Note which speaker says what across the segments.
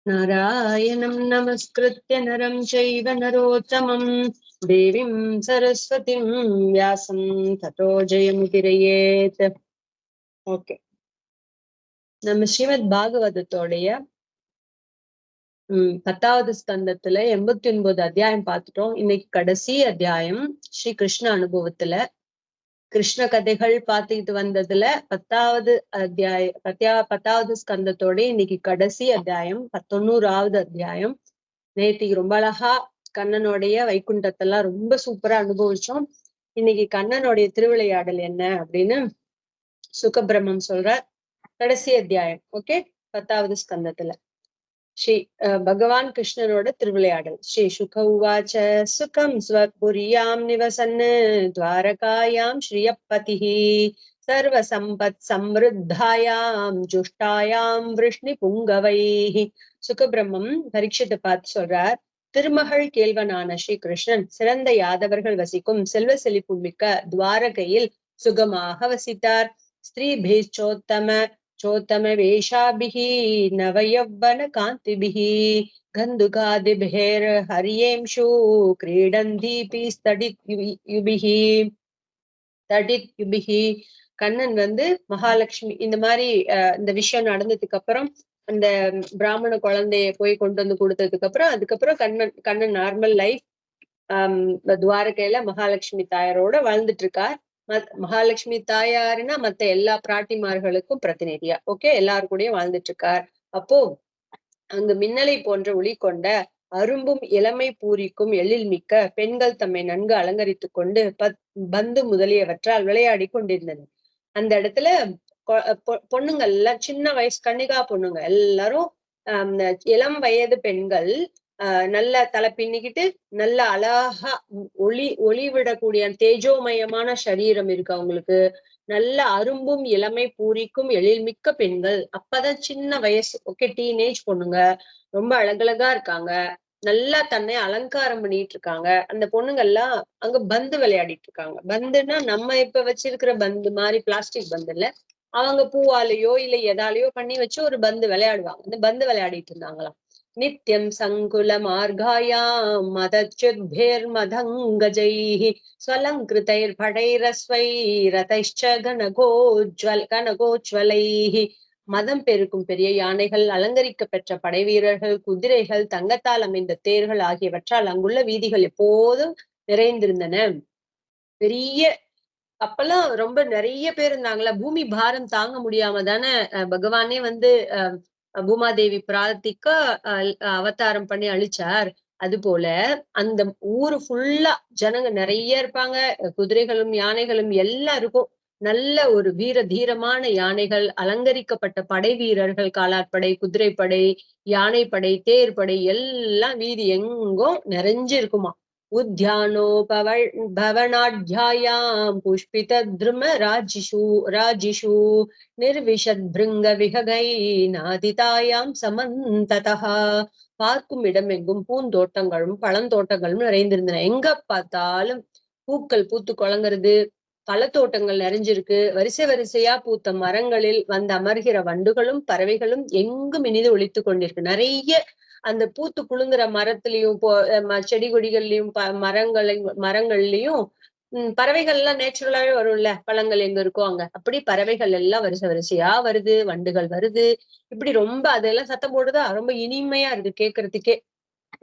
Speaker 1: नारायणं नमस्कृत्य नरं चैव नरोत्तमं देवीं सरस्वतीं व्यासं ततो जयमुदीरयेत्. ஓகே, நம்ம ஸ்ரீமத் பாகவதத்தோடைய 10வது ஸ்கந்தத்துல 89 அத்தியாயம் பார்த்துட்டோம். இன்னைக்கு கடைசி அத்தியாயம் ஸ்ரீ கிருஷ்ண அனுபவத்துல கிருஷ்ண கதைகள் பார்த்துக்கிட்டு வந்ததுல 10வது ஸ்கந்தத்தோட இன்னைக்கு கடைசி அத்தியாயம் 19வது அத்தியாயம். நேத்திக்கு ரொம்ப அழகா கண்ணனுடைய வைகுண்டத்தெல்லாம் ரொம்ப சூப்பரா அனுபவிச்சோம். இன்னைக்கு கண்ணனுடைய திருவிளையாடல் என்ன அப்படின்னு சுகபிரம்மம் சொல்ற கடைசி அத்தியாயம். ஓகே, 10வது ஸ்கந்தத்துல ஸ்ரீ பகவான் கிருஷ்ணனோட திருவிளையாடல். ஸ்ரீ சுக உவாச்ச சுகம் ஸ்வபுரியாம் நிவசன்னு துவாரகாயாம் ஸ்ரீயப்பதிஹி சர்வ சம்பத் சம்ருத்தாயாம் ஜுஷ்டாயாம் விருஷ்ணி புங்கவைஹி. சுகபிரம்மம் பரீட்சித்தை பார்த்து சொல்றார், திருமகள் கேள்வனான ஸ்ரீ கிருஷ்ணன் சிறந்த யாதவர்கள் வசிக்கும் செல்வ செழிப்புமிக்க துவாரகையில் சுகமாக வசித்தார். ஸ்திரீ பேச்சோத்தம चोत्तम वेशाभिः नवयौवन कान्तिभिः गन्धुकादिभिर् हर्येंषु क्रीडन्तीपि तडित्युभिः. கண்ணன் மகாலட்சுமி இந்த மாதிரி இந்த விஷயம் நடந்ததுக்கு அப்புறம் அந்த பிராமண குழந்தைய போய் கொண்டு வந்து கொடுத்ததுக்கு அப்புறம் அதுக்கப்புறம் கண்ணன் நார்மல் லைஃப் துவாரகையில மகாலட்சுமி தாயாரோட வாழ்ந்துட்டு இருக்கார். மகாலட்சுமி தாயாருன்னா மத்த எல்லா பிராட்டிமார்களுக்கும் பிரதிநிதியா ஓகே எல்லாரு கூடயும் வாழ்ந்துட்டு இருக்கார். அப்போ அங்கு மின்னலை போன்ற ஒளி கொண்ட அரும்பும் இளமை பூரிக்கும் எழில் மிக்க பெண்கள் தம்மை நன்கு அலங்கரித்துக் கொண்டு பந்து முதலியவற்றால் விளையாடி கொண்டிருந்தது. அந்த இடத்துல பொண்ணுங்கள் எல்லாம் சின்ன வயசு கன்னிகா பொண்ணுங்க எல்லாரும் இளம் வயது பெண்கள் நல்ல தலை பின்னிக்கிட்டு நல்ல அழகா ஒளி விடக்கூடிய தேஜோமயமான சரீரம் இருக்கு அவங்களுக்கு. நல்ல அரும்பும் இளமை பூரிக்கும் எழில்மிக்க பெண்கள், அப்பதான் சின்ன வயசு ஓகே டீனேஜ் பொண்ணுங்க, ரொம்ப அழகழகா இருக்காங்க, நல்லா தன்னை அலங்காரம் பண்ணிட்டு இருக்காங்க. அந்த பொண்ணுங்கள்லாம் அங்க பந்து விளையாடிட்டு இருக்காங்க. பந்துன்னா நம்ம இப்ப வச்சிருக்கிற பந்து மாதிரி பிளாஸ்டிக் பந்து இல்ல, அவங்க பூவாலேயோ இல்ல எதாலேயோ பண்ணி வச்சு ஒரு பந்து விளையாடுவாங்க. அந்த பந்து விளையாடிட்டு இருந்தாங்களாம். नित्यं सङ्कुलमार्गायां मदच्युद्भिर्मदङ्गजैः स्वलङ्कृतैर्भटैरस्वैरतैश्च கனகோஜ்வலைः. மதம் பெருக்கும் பெரிய யானைகள், அலங்கரிக்க பெற்ற படை வீரர்கள், குதிரைகள், தங்கத்தால் அமைந்த தேர்கள் ஆகியவற்றால் அங்குள்ள வீதிகள் எப்போதும் நிறைந்திருந்தன. பெரிய அப்பெல்லாம் ரொம்ப நிறைய பேர் இருந்தாங்களா, பூமி பாரம் தாங்க முடியாம தானே பகவானே பூமாதேவி பிரார்த்திக்க அவதாரம் பண்ணி அழிச்சார். அது போல அந்த ஊரு ஃபுல்லா ஜனங்க நிறைய இருப்பாங்க, குதிரைகளும் யானைகளும் எல்லாம் இருக்கும். நல்ல ஒரு வீர தீரமான யானைகள், அலங்கரிக்கப்பட்ட படை வீரர்கள், காலாட்படை, குதிரைப்படை, யானைப்படை, தேர்ப்படை எல்லாம் வீதி எங்கும் நிறைஞ்சு இருக்குமா. உத்யானோபவனாढ्यायां पुष्पितद्रुम राजिषु निर्विशद्भृङ्ग विहगै नादितायां समन्ततः. பார்க்கும் இடமெங்கும் பூந்தோட்டங்களும் பழந்தோட்டங்களும் நிறைந்திருந்தன. எங்க பார்த்தாலும் பூக்கள் பூத்து குழங்குறது, பழத்தோட்டங்கள் நிறைஞ்சிருக்கு. வரிசை வரிசையா பூத்த மரங்களில் அமர்கிற வண்டுகளும் பறவைகளும் எங்கும் இனிது ஒலித்து கொண்டிருக்கு. நிறைய அந்த பூத்து குலுங்குற மரத்திலையும் செடி கொடிகள்லயும் மரங்கள்லயும் பறவைகள் எல்லாம் நேச்சுரலாவே வரும்ல, பழங்கள் எங்க இருக்கோ அங்க. அப்படி பறவைகள் எல்லாம் வரிசை வரிசையா வருது, வண்டுகள் வருது. இப்படி ரொம்ப அதெல்லாம் சத்தம் போடுதா, ரொம்ப இனிமையா இருக்கு கேக்குறதுக்கே.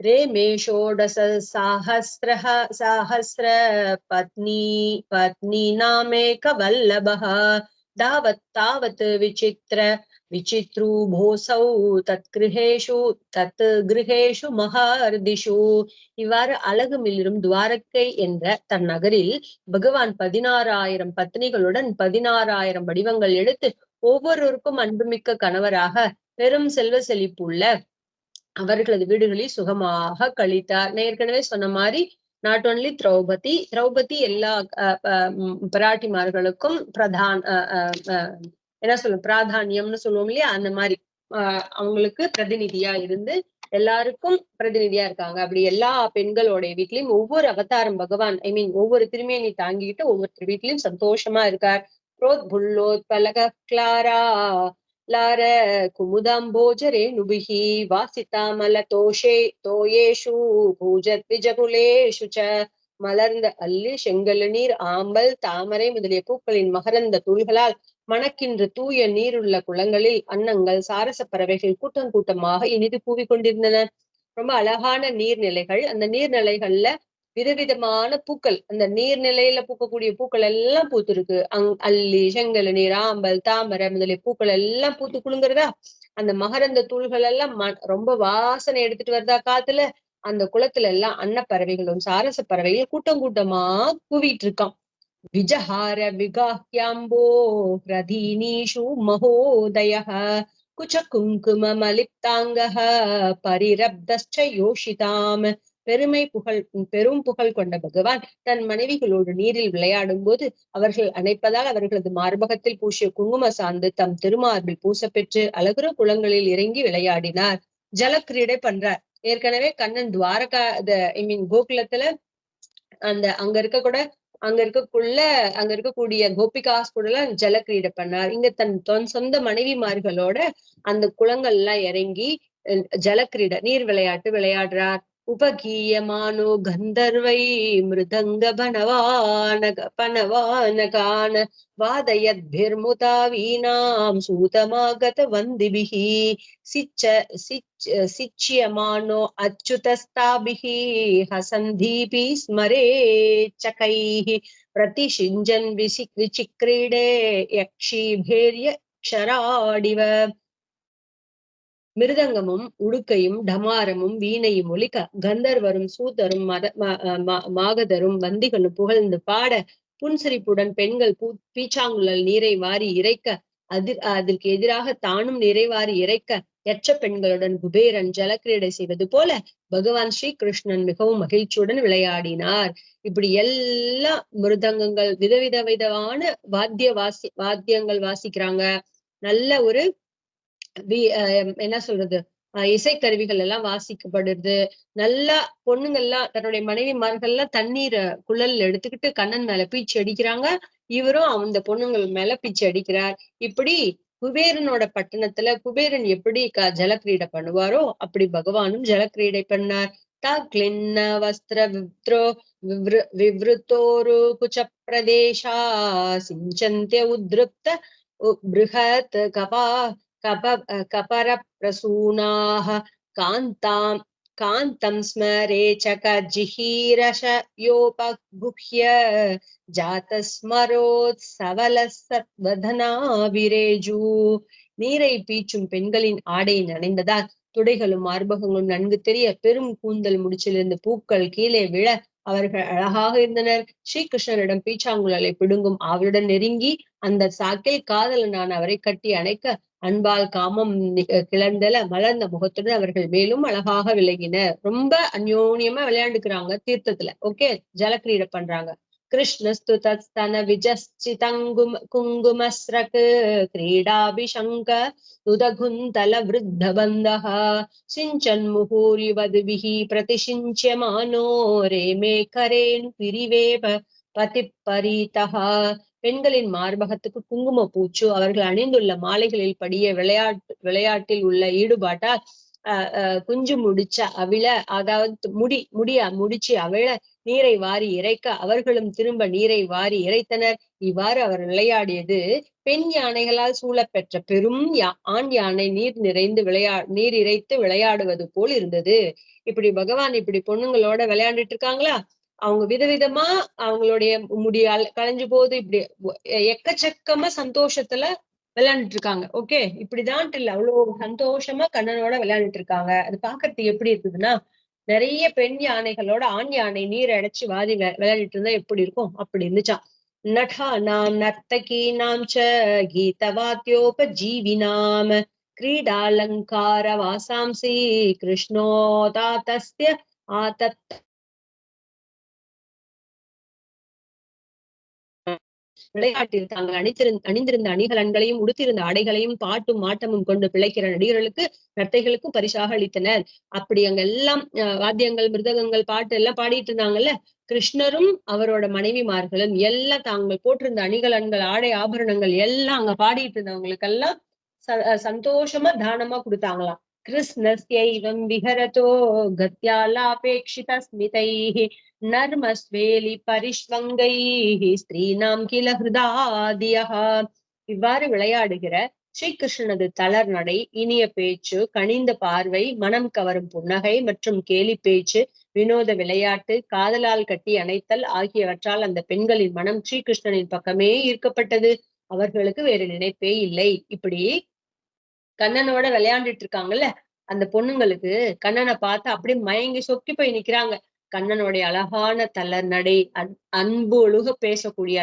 Speaker 1: ரேமே ஷோடச சாஹஸ்ர பத்னி நாமேக வல்லபஹ தாவத் தாவத் விசித்ரூபோசௌ தத் கிருஹேஷு மகார்திஷு. இவ்வாறு அழகு மிளிரும் துவாரகை என்ற தன் நகரில் பகவான் 16,000 பத்னிகளுடன் 16,000 வடிவங்கள் எடுத்து ஒவ்வொருவருக்கும் அன்புமிக்க கணவராக பெரும் செல்வ செழிப்புள்ள அவர்களது வீடுகளில் சுகமாக கழித்தார். நான் ஏற்கனவே சொன்ன மாதிரி நாட் ஓன்லி திரௌபதி எல்லா பிராட்டிமார்களுக்கும் பிராதானியம்னு சொல்லுவோம் இல்லையா, அந்த மாதிரி அவங்களுக்கு பிரதிநிதியா இருந்து எல்லாருக்கும் பிரதிநிதியா இருக்காங்க. அப்படி எல்லா பெண்களோட வீட்லயும் ஒவ்வொரு அவதாரம் பகவான் ஒவ்வொரு திருமேனி தாங்கிட்டு ஒவ்வொருத்தர் வீட்லயும் சந்தோஷமா இருக்கார். புல்லோத்பலக கிளாரா लार कुमुदाम्बोजरेणुभिः वासितामलतोषे तोयेषु பூஜத்விஜகுலேஷு ச மலர்ந்த அல்லி செங்கழுநீர் ஆம்பல் தாமரை முதலிய பூக்களின் மகரந்த தூள்களால் மணக்கின்ற தூய நீருள்ள குளங்களில் அன்னங்கள் சாரச பறவைகள் கூட்டம் கூட்டமாக இனிது கூவிக்கொண்டிருந்தன. ரொம்ப அழகான நீர்நிலைகள். அந்த நீர்நிலைகள்ல விதவிதமான பூக்கள், அந்த நீர்நிலையில பூக்கக்கூடிய பூக்கள் எல்லாம் பூத்திருக்கு. அல்லி, செங்கழுநீர், ஆம்பல், தாமரை முதலிய பூக்கள் எல்லாம் பூத்து குலுங்குறதா. அந்த மகரந்த தூள்கள் எல்லாம் ரொம்ப வாசனை எடுத்துட்டு வருதா காத்துல. அந்த குளத்துல எல்லாம் அன்னப்பறவைகளும் சாரச பறவைகள் கூட்டம் கூட்டமா கூவிட்டு இருக்கான். விஜஹார விகாஹ்யாம்போ ரதீனீஷு மகோதயः குச்ச குங்கும மலிப்தாங்கः பரிரப்தஸ்ச யோஷிதாம். பெரும் புகழ் கொண்ட பகவான் தன் மனைவிகளோடு நீரில் விளையாடும் போது அவர்கள் அணைப்பதால் அவர்களது மார்பகத்தில் பூசிய குங்கும சார்ந்து தம் திருமார்பில் பூசப்பெற்று அழகுற குளங்களில் இறங்கி விளையாடினார். ஜலக்கிரீடை பண்றார். ஏற்கனவே கண்ணன் துவாரகா ஐ மீன் கோகுலத்துல அங்க இருக்கக்கூடிய கோபிகாஸ் கூட எல்லாம் ஜலக்கிரீடை பண்ணார். இங்க தன் சொந்த மனைவிமார்களோட அந்த குளங்கள் எல்லாம் இறங்கி ஜலக்கிரீடை நீர் விளையாட்டு விளையாடுறார். உபகீயமானோ கந்தர்வை மிருதங்க பனவானகான வாதயத்பிர்முதா வீணாம் சூதமாகத வந்திபிஹி சிச்சியமானோ அச்சுதஸ்தாபிஹி ஹசந்தீபி ஸ்மரே சகைஹி பிரதிஷிஞ்சன் விசிக்ரீடே யக்ஷீபேர்ய க்ஷராடிவ. மிருதங்கமும் உடுக்கையும் டமாரமும் வீணையும் ஒலிக்க கந்தர்வரும் சூதரும் மாகதரும் வந்திகளும் புகழ்ந்து பாட புன்சிரிப்புடன் பெண்கள் பீச்சாங்குழல் நீரை வாரி இறைக்க அதற்கு எதிராக தானும் நிறைவாரி இறைக்க எச்ச பெண்களுடன் குபேரன் ஜலக்கிரீடை செய்வது போல பகவான் ஸ்ரீ கிருஷ்ணன் மிகவும் மகிழ்ச்சியுடன் விளையாடினார். இப்படி எல்லா மிருதங்கங்கள் விதவிதமான வாத்தியங்கள் வாசிக்கிறாங்க. நல்ல ஒரு என்ன சொல்றது, இசைக்கருவிகள் எல்லாம் வாசிக்கப்படுது. நல்லா பொண்ணுங்கள்லாம் தன்னுடைய மனைவிமார்கள்லாம் தண்ணீரை குழல் எடுத்துக்கிட்டு கண்ணன் மேல பீச்சு அடிக்கிறாங்க. இவரும் அந்த பொண்ணுங்கள் மேல பீச்சு அடிக்கிறார். இப்படி குபேரனோட பட்டணத்துல குபேரன் எப்படி ஜலக்கிரீடை பண்ணுவாரோ அப்படி பகவானும் ஜலக்கிரீடை பண்ணார். தாக்லின்ன வஸ்திர விவ்ருத்தோரு குச்ச பிரதேசா சிஞ்சந்திய உத்ருப்த பிருஹத் கபர பிரசூனாஹ காந்தம் ஸ்மரே சகஜிஹீரஷ யோபகுஹ்ய ஜாதஸ்மரோத் சவலசத்வதனா விரேஜு. நீரை பீச்சும் பெண்களின் ஆடை நனைந்ததால் துடைகளும் மார்பகங்களும் நன்கு தெரிய பெரும் கூந்தல் முடிச்சிலிருந்து பூக்கள் கீழே விழ அவர்கள் அழகாக இருந்தனர். ஸ்ரீகிருஷ்ணனிடம் பீச்சாங்குழலை பிடுங்கும் அவருடன் நெருங்கி அந்த சாக்கில் காதலனான அவரை கட்டி அணைக்க அன்பால் காமம் கிளர்ந்தல மலர்ந்த முகத்துடன் அவர்கள் மேலும் அழகாக விலகினர். ரொம்ப அந்யோன்யமா விளையாண்டுக்கிறாங்க தீர்த்தத்துல. ஓகே, ஜலக்கிரீடை பண்றாங்க. கிருஷ்ணஸ்து தஸ்தன விஜஸ்சிதங்கும் குங்குமஸ்ரக் கிரீடாபிஷங்க உதகுந்தல விருத்த பந்தஹ சிஞ்சன் முகூரிவதுபிஹி பிரதிஷிஞ்யமானோ ரேமே கரேன் பிரிவேப பதிப்பரீதஹ. பெண்களின் மார்பகத்துக்கு குங்கும பூச்சு அவர்கள் அணிந்துள்ள மாலைகளில் படிய விளையாட்டில் உள்ள ஈடுபாட்டால் குஞ்சு முடிச்ச அவிழ, அதாவது முடிச்சு அவிழ நீரை வாரி இறைக்க அவர்களும் திரும்ப நீரை வாரி இறைத்தனர். இவ்வாறு அவர் விளையாடியது பெண் யானைகளால் சூழப்பெற்ற பெரும் ஆண் யானை நீர் இறைத்து விளையாடுவது போல் இருந்தது. இப்படி பகவான் இப்படி பொண்ணுங்களோட விளையாண்டுட்டு இருக்காங்களா. அவங்க விதவிதமா அவங்களுடைய முடியால் களைஞ்சு போது இப்படி எக்கச்சக்கமா சந்தோஷத்துல விளையாண்டுட்டு இருக்காங்க. ஓகே, இப்படிதான் இல்ல, அவ்வளவு சந்தோஷமா கண்ணனோட விளையாண்டுட்டு இருக்காங்க. அது பாக்குறதுக்கு எப்படி இருக்குதுன்னா, நிறைய பெண் யானைகளோட ஆண் யானை நீர் அடைச்சு வாதி விளையாடிட்டு இருந்தா எப்படி இருக்கும் அப்படி இருந்துச்சான். நடானாம் நர்த்தகீனாம் ச கீதவாத்யோபஜீவினாம் கிரீடாலங்கார வாசாம்சி கிருஷ்ணோதாதஸ்ய ஆதத் விளையாட்டில் தாங்கள் அணிந்திருந்த அணிகலன்களையும் உடுத்திருந்த ஆடைகளையும் பாட்டும் மாட்டமும் கொண்டு பிழைக்கிற நடிகர்களுக்கு நர்த்தைகளுக்கும் பரிசாக அளித்தனர். அப்படி அங்க எல்லாம் வாத்தியங்கள் மிருதகங்கள் பாட்டு எல்லாம் பாடிட்டு இருந்தாங்கல்ல. கிருஷ்ணரும் அவரோட மனைவிமார்களும் எல்லாம் தாங்கள் போட்டிருந்த அணிகலன்கள் ஆடை ஆபரணங்கள் எல்லாம் அங்க பாடிட்டு இருந்தவங்களுக்கெல்லாம் சந்தோஷமா தானமா கொடுத்தாங்களாம். கிருஷ்ணஸ்யைவம் விஹரதோ கத்யாலாபேக்ஷித ஸ்மிதைஹி நர்மஸ்வேலி பரிஷ்வங்கைஹி ஸ்ரீநாம் கில ஹிருதாதியஹ. இவ்வாறு விளையாடுகிற ஸ்ரீகிருஷ்ணனது தளர் நடை, இனிய பேச்சு, கனிந்த பார்வை, மனம் கவரும் புன்னகை மற்றும் கேலி பேச்சு, வினோத விளையாட்டு, காதலால் கட்டி அணைத்தல் ஆகியவற்றால் அந்த பெண்களின் மனம் ஸ்ரீகிருஷ்ணனின் பக்கமே ஈர்க்கப்பட்டது. அவர்களுக்கு வேறு நினைப்பே இல்லை. இப்படி கண்ணனோட விளையாண்டுட்டு இருக்காங்கல்ல அந்த பொண்ணுங்களுக்கு கண்ணனை பார்த்து அப்படியே மயங்கி சொக்கி போய் நிக்கிறாங்க. கண்ணனுடைய அழகான தளர் நடை, அன்பு ஒழுக பேசக்கூடிய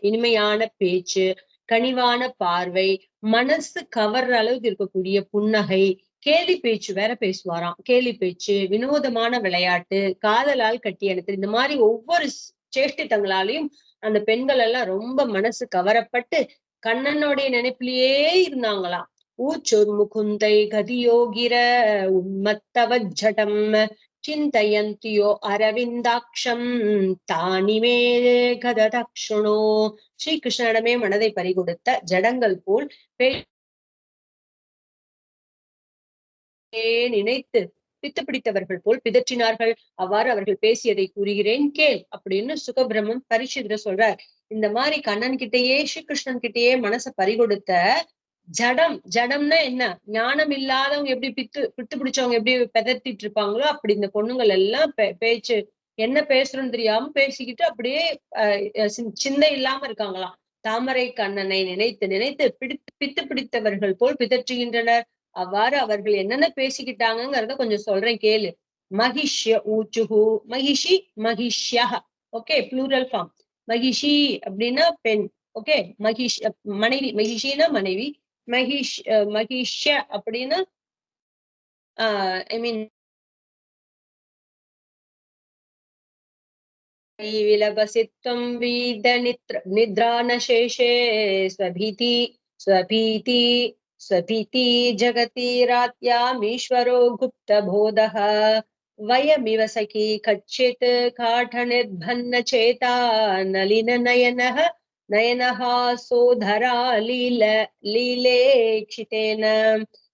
Speaker 1: இனிமையான பேச்சு, கனிவான பார்வை, மனசு கவர்ற அளவுக்கு இருக்கக்கூடிய புன்னகை, கேலி பேச்சு வேற பேசுவாராம். கேலி பேச்சு, வினோதமான விளையாட்டு, காதலால் கட்டி அணைத்தல், இந்த மாதிரி ஒவ்வொரு சேஷ்டித்தங்களாலையும் அந்த பெண்கள் எல்லாம் ரொம்ப மனசு கவரப்பட்டு கண்ணனுடைய நினைப்பிலேயே இருந்தாங்களாம். ஊச்சுர்முகுந்தை கதியோகிர உன்மத்தவஜ்ஜடம் சிந்தயந்தியோ அரவிந்தாட்சம் தானிமே கததக்ஷுணோ. ஸ்ரீகிருஷ்ணனிடமே மனதை பறிகொடுத்த ஜடங்கள் போல் நினைத்து பித்து பிடித்தவர்கள் போல் பிதற்றினார்கள். அவ்வாறு அவர்கள் பேசியதை கூறுகிறேன் கேள் அப்படின்னு சுகபிரமம் பரீட்சிதர் சொல்றார். இந்த மாதிரி கண்ணன் கிட்டேயே ஸ்ரீகிருஷ்ணன் கிட்டேயே மனசை பறிகொடுத்த ஜடம்னா என்ன, ஞானம் இல்லாதவங்க எப்படி பித்து பிடிச்சவங்க எப்படி பெதத்திட்டு இருப்பாங்களோ அப்படி இந்த பொண்ணுங்கள் எல்லாம் பேச்சு என்ன பேசுறோம்னு தெரியாம பேசிக்கிட்டு அப்படியே சிந்தை இல்லாம இருக்காங்களாம். தாமரை கண்ணனை நினைத்து நினைத்து பித்து பிடித்தவர்கள் போல் பிதற்றுகின்றனர். அவ்வாறு அவர்கள் என்னென்ன பேசிக்கிட்டாங்கிறத கொஞ்சம் சொல்றேன் கேளு. மகிஷ்ய ஊச்சுஹு, மகிஷி மகிஷ்யா, ஓகே, ப்ளூரல் ஃபார்ம். மகிஷி அப்படின்னா பெண், ஓகே, மனைவி, மகிஷினா மனைவி, மகிஷ்ய அப்படின்னா ஐ மீன் விலபசித்வம் வீத நித்ரானசேஷே ஸ்வபீதி ஸ்வபீதி ஸ்வபீதி ஜகதி ராத்யாமீஸ்வரோ குப்த போதஹ வயமிவ சகி கச்சித் காட நிர்பன்ன சேதா நளின நயனஹ நயனஹா சோதரா லீலேக்ஷிதேன.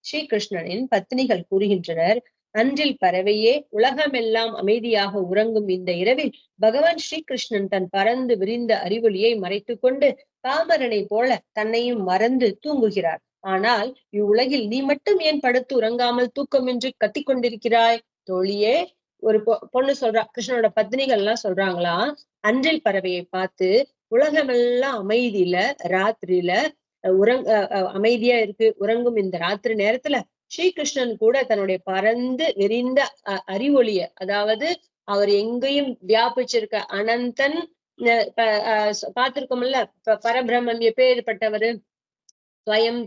Speaker 1: ஸ்ரீகிருஷ்ணனின் பத்னிகள் கூறுகின்றனர், அன்றில் பறவையே, உலகமெல்லாம் அமைதியாக உறங்கும் இந்த இரவில் பகவான் ஸ்ரீகிருஷ்ணன் தன் பறந்து விரிந்த அறிவொளியை மறைத்துக் கொண்டு பாமரனை போல தன்னையும் மறந்து தூங்குகிறார். ஆனால் இவ்வுலகில் நீ மட்டும் ஏன் படுத்து உறங்காமல் தூக்கமின்றி கத்திக் கொண்டிருக்கிறாய்? தோழியே, ஒரு பொண்ணு சொல்றா, கிருஷ்ணனோட பத்னிகள் எல்லாம் சொல்றாங்களாம், அன்றில் பறவையை பார்த்து உலகமெல்லாம் அமைதியில ராத்திரியில அமைதியா இருக்கு, உறங்கும் இந்த ராத்திரி நேரத்துல ஸ்ரீகிருஷ்ணன் கூட தன்னுடைய பறந்து விரிந்த அறிவொளிய, அதாவது அவர் எங்கேயும் வியாபிச்சிருக்க அனந்தன் பார்த்திருக்கோம்ல, பரபிரம்மன் எப்பேற்பட்டவரு, ஸ்வயம்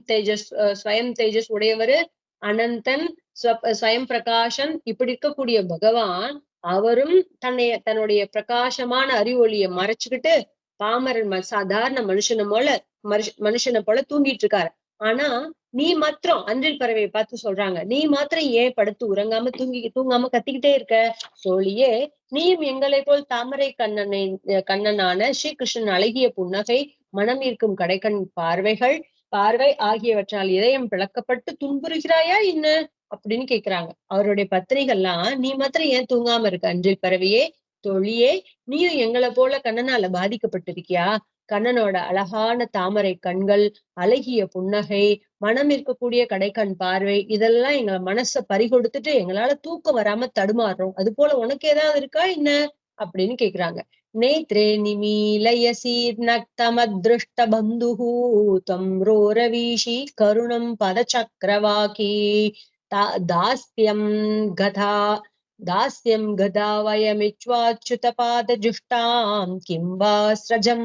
Speaker 1: தேஜஸ் உடையவரு, அனந்தன், ஸ்வயம் பிரகாசன், இப்படி இருக்கக்கூடிய பகவான் அவரும் தன்னுடைய பிரகாசமான அறிவொளியை மறைச்சுக்கிட்டு பாமரன் சாதாரண மனுஷனை போல தூங்கிட்டு இருக்காரு. ஆனா நீ மாத்திரம், அன்றில் பறவையை பார்த்து சொல்றாங்க, நீ மாத்திரம் ஏன் படுத்து உறங்காம தூங்காம கத்திக்கிட்டே இருக்க? சோழியே, நீயும் எங்களை போல் தாமரை கண்ணனான ஸ்ரீகிருஷ்ணன் அழகிய புன்னகை, மனம் ஈர்க்கும் கடைக்கண் பார்வை ஆகியவற்றால் இதயம் பிளக்கப்பட்டு துன்புறுகிறாயா என்ன அப்படின்னு கேக்குறாங்க. அவருடைய பத்திரிகைலாம், நீ மாத்திரம் ஏன் தூங்காம இருக்க அன்றில் பறவையே? தொழியே, நீயும் எங்களை போல கண்ணனால பாதிக்கப்பட்டிருக்கியா? கண்ணனோட அழகான தாமரை கண்கள், அழகிய புன்னகை, மனம் இருக்கக்கூடிய கடைக்கண் பார்வை, இதெல்லாம் எங்க மனச பறிகொடுத்துட்டு எங்களால தூக்கம் வராம தடுமாறுறோம். அது போல உனக்கு ஏதாவது இருக்கா என்ன அப்படின்னு கேக்குறாங்க. நேத்ரே நிமீலயசீர்நக்தமத்ருஷ்ட பந்துஹு தம் ரோரவீஷி கருணம் பதசக்கரவாகி தாஸ்யம் கதா दास्यं गदा वयमिच्वाच्युत पादजुष्टां किं वा स्रजं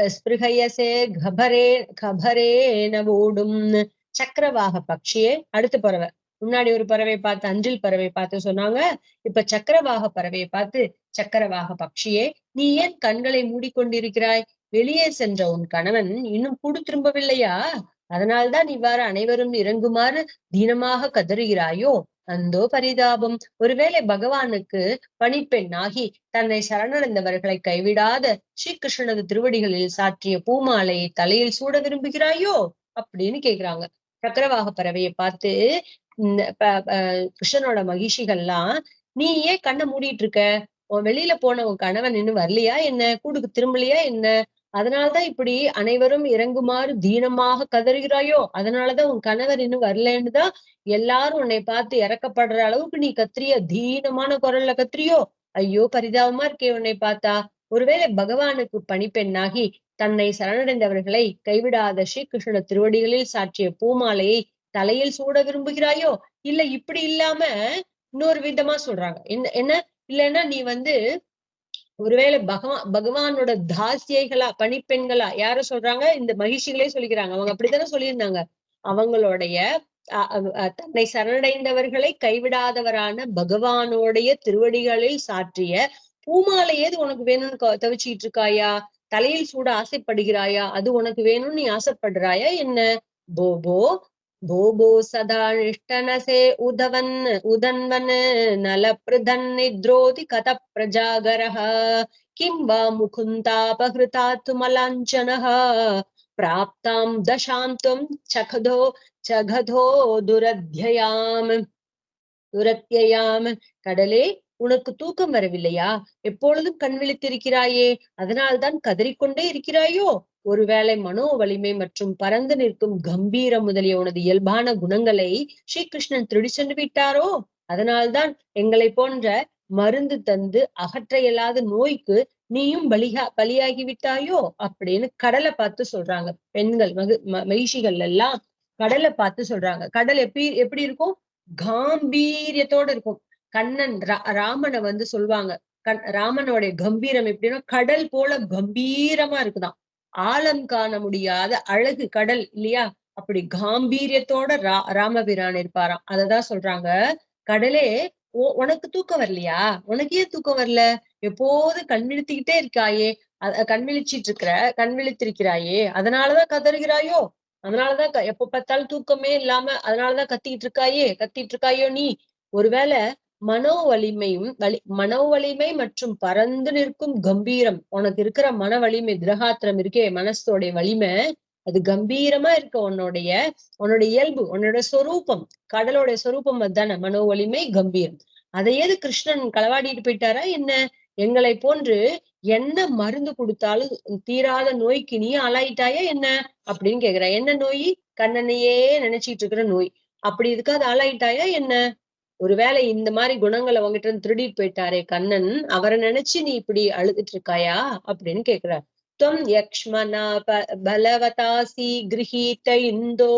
Speaker 1: ஸ்பிருஹயசே கபரேன ஓடும். சக்கரவாக பட்சியே, அடுத்த பறவை, முன்னாடி ஒரு பறவை பார்த்து அன்றில் பறவை பார்த்து சொன்னாங்க, இப்ப சக்கரவாக பறவையை பார்த்து, சக்கரவாக பட்சியே, நீ ஏன் கண்களை மூடிக்கொண்டிருக்கிறாய்? வெளியே சென்ற உன் கணவன் இன்னும் கூடு திரும்பவில்லையா? அதனால்தான் இவ்வாறு அனைவரும் இறங்குமாறு தீனமாக கதறுகிறாயோ? அந்தோ பரிதாபம். ஒருவேளை பகவானுக்கு பணிப்பெண்ணாகி தன்னை சரணடைந்தவர்களை கைவிடாத ஸ்ரீகிருஷ்ணனது திருவடிகளில் சாற்றிய பூமாலையை தலையில் சூட விரும்புகிறாயோ அப்படின்னு கேக்குறாங்க. சக்கரவாக பறவையை பார்த்து கிருஷ்ணனோட மகிஷிகள்லாம், நீ ஏன் கண்ணை மூடிட்டு இருக்க? உன் வெளியில போன உன் கணவன் இன்னும் வரலையா என்ன? கூடுக்கு திரும்பலையா என்ன? அதனாலதான் இப்படி அனைவரும் இறங்குமாறு தீனமாக கதறுகிறாயோ? அதனாலதான் உன் கணவர் இன்னும் வரலன்னுதான் எல்லாரும் உன்னை பார்த்து இறக்கப்படுற அளவுக்கு நீ கத்திரிய, தீனமான குரல்ல கத்திரியோ? ஐயோ பரிதாபமா இருக்கே உன்னை பார்த்தா. ஒருவேளை பகவானுக்கு பணிப்பெண்ணாகி தன்னை சரணடைந்தவர்களை கைவிடாத ஸ்ரீகிருஷ்ண திருவடிகளில் சாற்றிய பூமாலையை தலையில் சூட விரும்புகிறாயோ? இல்ல இப்படி இல்லாம இன்னொரு விதமா சொல்றாங்க. என்ன என்ன இல்லைன்னா நீ ஒருவேளை பகவானோட தாசியைகளா, பணிப்பெண்களா யார சொல்றாங்க? இந்த மகிழ்ச்சிகளே சொல்லிக்கிறாங்க. அவங்க அப்படித்தானே சொல்லியிருந்தாங்க. அவங்களுடைய தன்னை சரணடைந்தவர்களை கைவிடாதவரான பகவானோடைய திருவடிகளில் சாற்றிய பூமாலை ஏது உனக்கு வேணும்னு தவிச்சுட்டு இருக்காயா? தலையில் சூட ஆசைப்படுகிறாயா? அது உனக்கு வேணும்னு நீ ஆசைப்படுறாயா என்ன? போபோ भोभो सदा निष्ठनसे उदन्वन् नलप्रधन् निद्रोति कतः प्रजागरः किं वा मुकुन्दापहृतात्मलाञ्छनः प्राप्तां दशां त्वं चखधो दुरत्ययाम् கடலே, உனக்கு தூக்கம் வரவில்லையா? எப்பொழுதும் கண் விழித்திருக்கிறாயே, அதனால்தான் கதறிக்கொண்டே இருக்கிறாயோ? ஒருவேளை மனோ வலிமை மற்றும் பறந்து நிற்கும் கம்பீரம் முதலிய உனது இயல்பான குணங்களை ஸ்ரீகிருஷ்ணன் திருடி சென்று விட்டாரோ? அதனால்தான் எங்களை போன்ற மருந்து தந்து அகற்ற இயலாத நோய்க்கு நீயும் பலியாகி விட்டாயோ அப்படின்னு கடலை பார்த்து சொல்றாங்க. பெண்கள் மகிழ்ச்சிகள் எல்லாம் கடலை பார்த்து சொல்றாங்க. கடல் எப்படி இருக்கும்? காம்பீரியத்தோட இருக்கும். கண்ணன் ராமனை சொல்லுவாங்க. ராமனோட கம்பீரம் எப்படின்னா கடல் போல கம்பீரமா இருக்குதான். ஆழம் காண முடியாத அழகு கடல் இல்லையா? அப்படி காம்பீரியத்தோட ராமபிரான் இருப்பாராம். அததான் சொல்றாங்க. கடலே, உனக்கு தூக்கம் வரலையா? உனக்கு ஏன் தூக்கம் வரல? எப்போது கண் விழித்துக்கிட்டே இருக்காயே, கண் விழித்திருக்கிறாயே, அதனாலதான் கதறுகிறாயோ? அதனாலதான் எப்ப பார்த்தாலும் தூக்கமே இல்லாம அதனாலதான் கத்திட்டு இருக்காயோ நீ? ஒருவேளை மனோ வலிமை மற்றும் பறந்து நிற்கும் கம்பீரம், உனக்கு இருக்கிற மன வலிமை, திரகாத்திரம் இருக்கே, மனசோடைய வலிமை, அது கம்பீரமா இருக்க உன்னோட இயல்பு, உன்னோட சொரூபம், கடலோட சொரூபம் அதுதானே மனோ வலிமை கம்பீரம். அதையேது கிருஷ்ணன் களவாடிட்டு போயிட்டாரா என்ன? எங்களை போன்று என்ன மருந்து கொடுத்தாலும் தீராத நோய்க்கு நீ ஆளாயிட்டாயா என்ன அப்படின்னு கேக்குற. என்ன நோய்? கண்ணனையே நினைச்சிட்டு இருக்கிற நோய். அப்படி இதுக்காக ஆளாயிட்டாயா என்ன? ஒருவேளை இந்த மாதிரி குணங்களை உங்ககிட்ட இருந்து திருடிட்டு போயிட்டாரே கண்ணன், அவரை நினைச்சு நீ இப்படி அழுதுட்டு இருக்காயா அப்படின்னு கேக்குற. त्वं यक्ष्मना बलवतासी गृहीत इन्दो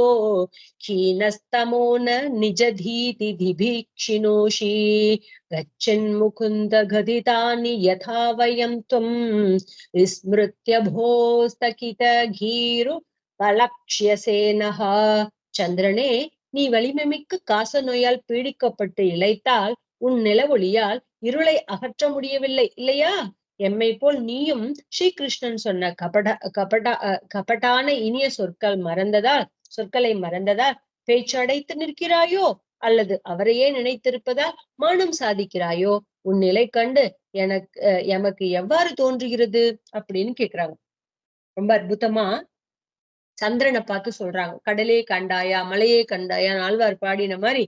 Speaker 1: क्षीणस्तमो न निजधीतिधिभीक्षिणोषि गच्छन्मुकुन्द गदितानि यथा वयं त्वं विस्मृत्य भोस्तकितगीरु பலக்ஷ்யசேனஹ. சந்திரனே, நீ வலிமை மிக்க காச நோயால் பீடிக்கப்பட்டு இளைத்தால் உன் நிலவொளியால் இருளை அகற்ற முடியவில்லை இல்லையா? எம்மை போல் நீயும் ஸ்ரீகிருஷ்ணன் சொன்ன கபட்டான இனிய சொற்களை மறந்ததால் பேச்சடைத்து நிற்கிறாயோ? அல்லது அவரையே நினைத்திருப்பதால் மானம் சாதிக்கிறாயோ? உன் நிலை கண்டு எமக்கு எவ்வாறு தோன்றுகிறது அப்படின்னு கேக்குறாங்க. ரொம்ப அற்புதமா சந்திரனை பார்த்து சொல்றாங்க. கடலே கண்டாயா, மலையே கண்டாயா, ஆழ்வார் பாடின மாதிரி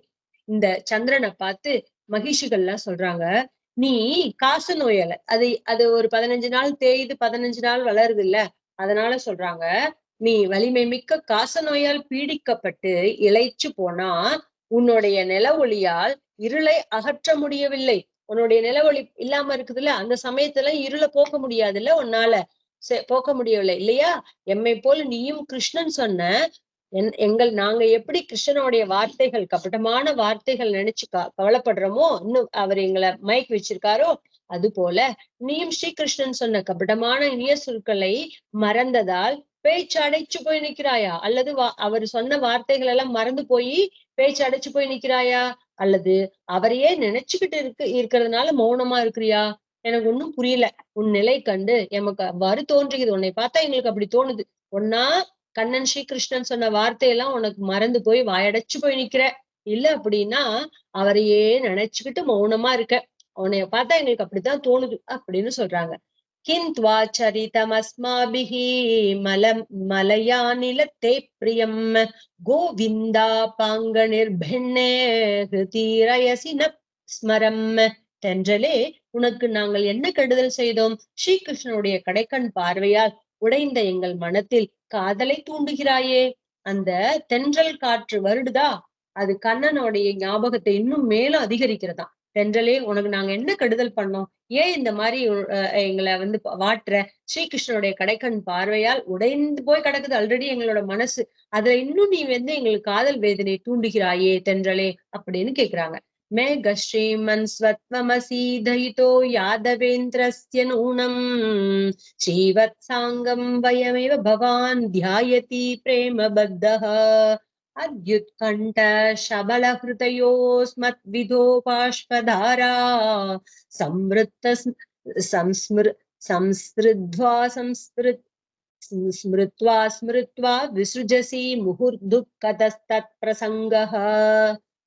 Speaker 1: இந்த சந்திரனை பார்த்து மகிழ்ச்சிகள்லாம் சொல்றாங்க. நீ காச நோயல, அது ஒரு 15 நாள் தேய்து 15 நாள் வளருது இல்ல, அதனால சொல்றாங்க, நீ வலிமை மிக்க காச நோயால் பீடிக்கப்பட்டு இளைச்சு போனா உன்னுடைய நில ஒளியால் இருளை அகற்ற முடியவில்லை. உன்னுடைய நில ஒளி இல்லாம இருக்குதுல்ல, அந்த சமயத்துல இருளை போக்க முடியாதுல்ல, உன்னால போக்க முடியவில்லை இல்லையா? எம்மை போல நீயும் கிருஷ்ணன் சொன்ன நாங்க எப்படி கிருஷ்ணனுடைய வார்த்தைகள், கபட்டமான வார்த்தைகள் நினைச்சு கவலைப்படுறோமோ, இன்னும் அவர் எங்களை மயக்கி வச்சிருக்காரோ, அது போல நீயும் ஸ்ரீகிருஷ்ணன் சொன்ன கபடமான இனிய சொற்களை மறந்ததால் பேச்சு அடைச்சு போய் நிக்கிறாயா? அல்லது அவர் சொன்ன வார்த்தைகள் எல்லாம் மறந்து போய் பேச்சு அடைச்சு போய் நிக்கிறாயா? அல்லது அவரையே நினைச்சுக்கிட்டு இருக்கிறதுனால மௌனமா இருக்கிறியா? எனக்கு ஒண்ணும் புரியல. உன் நிலை கண்டு எமக்கு அவ்வாறு தோன்றுகிறது. உன்னை பார்த்தா எங்களுக்கு அப்படி தோணுது. ஒன்னா கண்ணன் ஸ்ரீகிருஷ்ணன் சொன்ன வார்த்தையெல்லாம் உனக்கு மறந்து போய் வாயடைச்சு போய் நிக்கிற, இல்ல அப்படின்னா அவரையே நினைச்சுக்கிட்டு மௌனமா இருக்க. உன்னைய பார்த்தா எங்களுக்கு அப்படித்தான் தோணுது அப்படின்னு சொல்றாங்க. கிந்த்வா சரிதமஸ்மாபிஹி மலம் மலயா நிலத்தே பிரியம் கோவிந்தா பாங்க நிர்பிண்ணே ஹிருதீரயசி ந ஸ்மரம். தென்றலே, உனக்கு நாங்கள் என்ன கெடுதல் செய்தோம்? ஸ்ரீகிருஷ்ணனுடைய கடைக்கண் பார்வையால் உடைந்த எங்கள் மனத்தில் காதலை தூண்டுகிறாயே. அந்த தென்றல் காற்று வருடுதா, அது கண்ணனுடைய ஞாபகத்தை இன்னும் மேலும் அதிகரிக்கிறதா. தென்றலே, உனக்கு நாங்க என்ன கெடுதல் பண்ணோம்? ஏன் இந்த மாதிரி எங்களை வந்து வாட்டுற? ஸ்ரீகிருஷ்ணனுடைய கடைக்கண் பார்வையால் உடைந்து போய் கிடக்குது ஆல்ரெடி எங்களோட மனசு. அதுல இன்னும் நீ வந்து எங்களுக்கு காதல் வேதனை தூண்டுகிறாயே தென்றலே அப்படின்னு கேக்குறாங்க. மேக ஸ்ரீமன் ஸ்வத்வமசீதயிதோ யாதவேந்திரஸ்ய நூனம் ஸ்ரீவத்சாங்கம் வயமேவ பவான் தியாயதி பிரேமபத்தஹ அத்யுத்கண்ட சபலஹ்ருதயோஸ்மத்விதோ பாஷ்பதாரா சம்ருத்த சம்ஸ்மிரு சம்ஸ்ருத்வா சம்ஸ்ருத் ஸ்மிருத்வா ஸ்மிருத்வா விசுஜசி முகுர்துக்கதஸ்தத் பிரசங்கः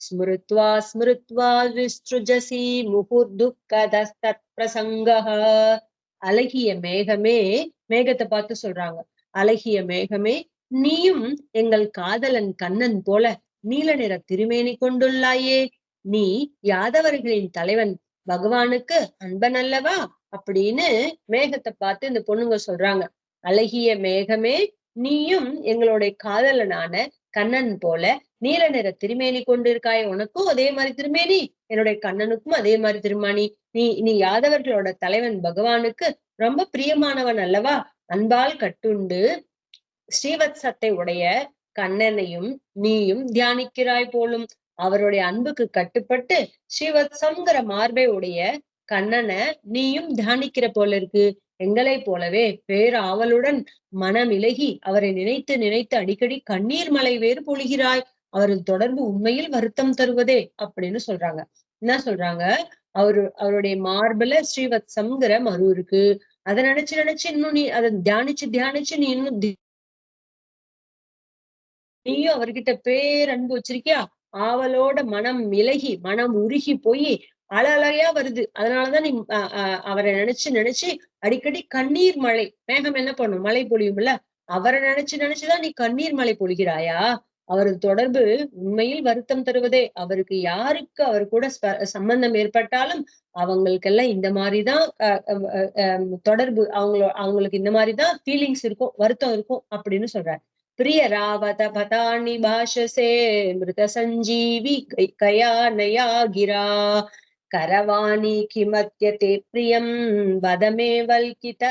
Speaker 1: ஸ்மிருத்வா ஸ்மிருத்வா விஸ்ருஜசி முகுர்துக்கதஸ்தத் பிரசங்கः. அழகிய மேகமே, மேகத்தை பார்த்து சொல்றாங்க, அழகிய மேகமே, நீயும் எங்கள் காதலன் கண்ணன் போல நீல நிற திருமேனி கொண்டுள்ளாயே. நீ யாதவர்களின் தலைவன் பகவானுக்கு அன்பன் அல்லவா அப்படின்னு மேகத்தை பார்த்து இந்த பொண்ணுங்க சொல்றாங்க. அழகிய மேகமே, நீயும் எங்களுடைய காதலனான கண்ணன் போல நீல நிற திருமேனி கொண்டிருக்காய். உனக்கும் அதே மாதிரி திருமேனி, என்னுடைய கண்ணனுக்கும் அதே மாதிரி திருமணி. நீ யாதவர்களோட தலைவன் பகவானுக்கு ரொம்ப பிரியமானவன் அல்லவா? அன்பால் கட்டுண்டு ஸ்ரீவத்சத்தை உடைய கண்ணனையும் நீயும் தியானிக்கிறாய் போலும். அவருடைய அன்புக்கு கட்டுப்பட்டு ஸ்ரீவத்சங்கிற மார்பை உடைய கண்ணனை நீயும் தியானிக்கிற போல இருக்கு. எங்களை போலவே பேராவலுடன் மனமிலகி அவரை நினைத்து நினைத்து அடிக்கடி கண்ணீர் மலை வேறு பொழிகிறாய். அவரது தொடர்பு உண்மையில் வருத்தம் தருவதே அப்படின்னு சொல்றாங்க. என்ன சொல்றாங்க? அவருடைய மார்புல ஸ்ரீவத்சம்ங்கிற மரு இருக்கு. அதை நினைச்சு நினைச்சு இன்னும் நீ அதை தியானிச்சு தியானிச்சு நீ இன்னும் நீயும் அவர்கிட்ட பேரன்பு வச்சிருக்கியா? ஆவலோட மனம் இலகி மனம் உருகி போய் அலையா வருது. அதனாலதான் நீ அவரை நினைச்சு நினைச்சு அடிக்கடி கண்ணீர் மழை. மேகம் என்ன பண்ணும்? மழை பொழியும்ல. அவரை நினைச்சு நினைச்சுதான் நீ கண்ணீர் மழை பொழிகிறாயா? அவரது தொடர்பு உண்மையில் வருத்தம் தருவதே. அவருக்கு யாருக்கு அவர் கூட சம்பந்தம் ஏற்பட்டாலும் அவங்களுக்கெல்லாம் இந்த மாதிரிதான் தொடர்பு, அவங்களுக்கு இந்த மாதிரிதான் ஃபீலிங்ஸ் இருக்கும், வருத்தம் இருக்கும் அப்படின்னு சொல்றாரு. பிரிய ராவத பதானி பாஷசே மிருத சஞ்சீவி கயா நயா கிரா கரவாணி கிமத்யதே பிரியம் வதமே வல்கித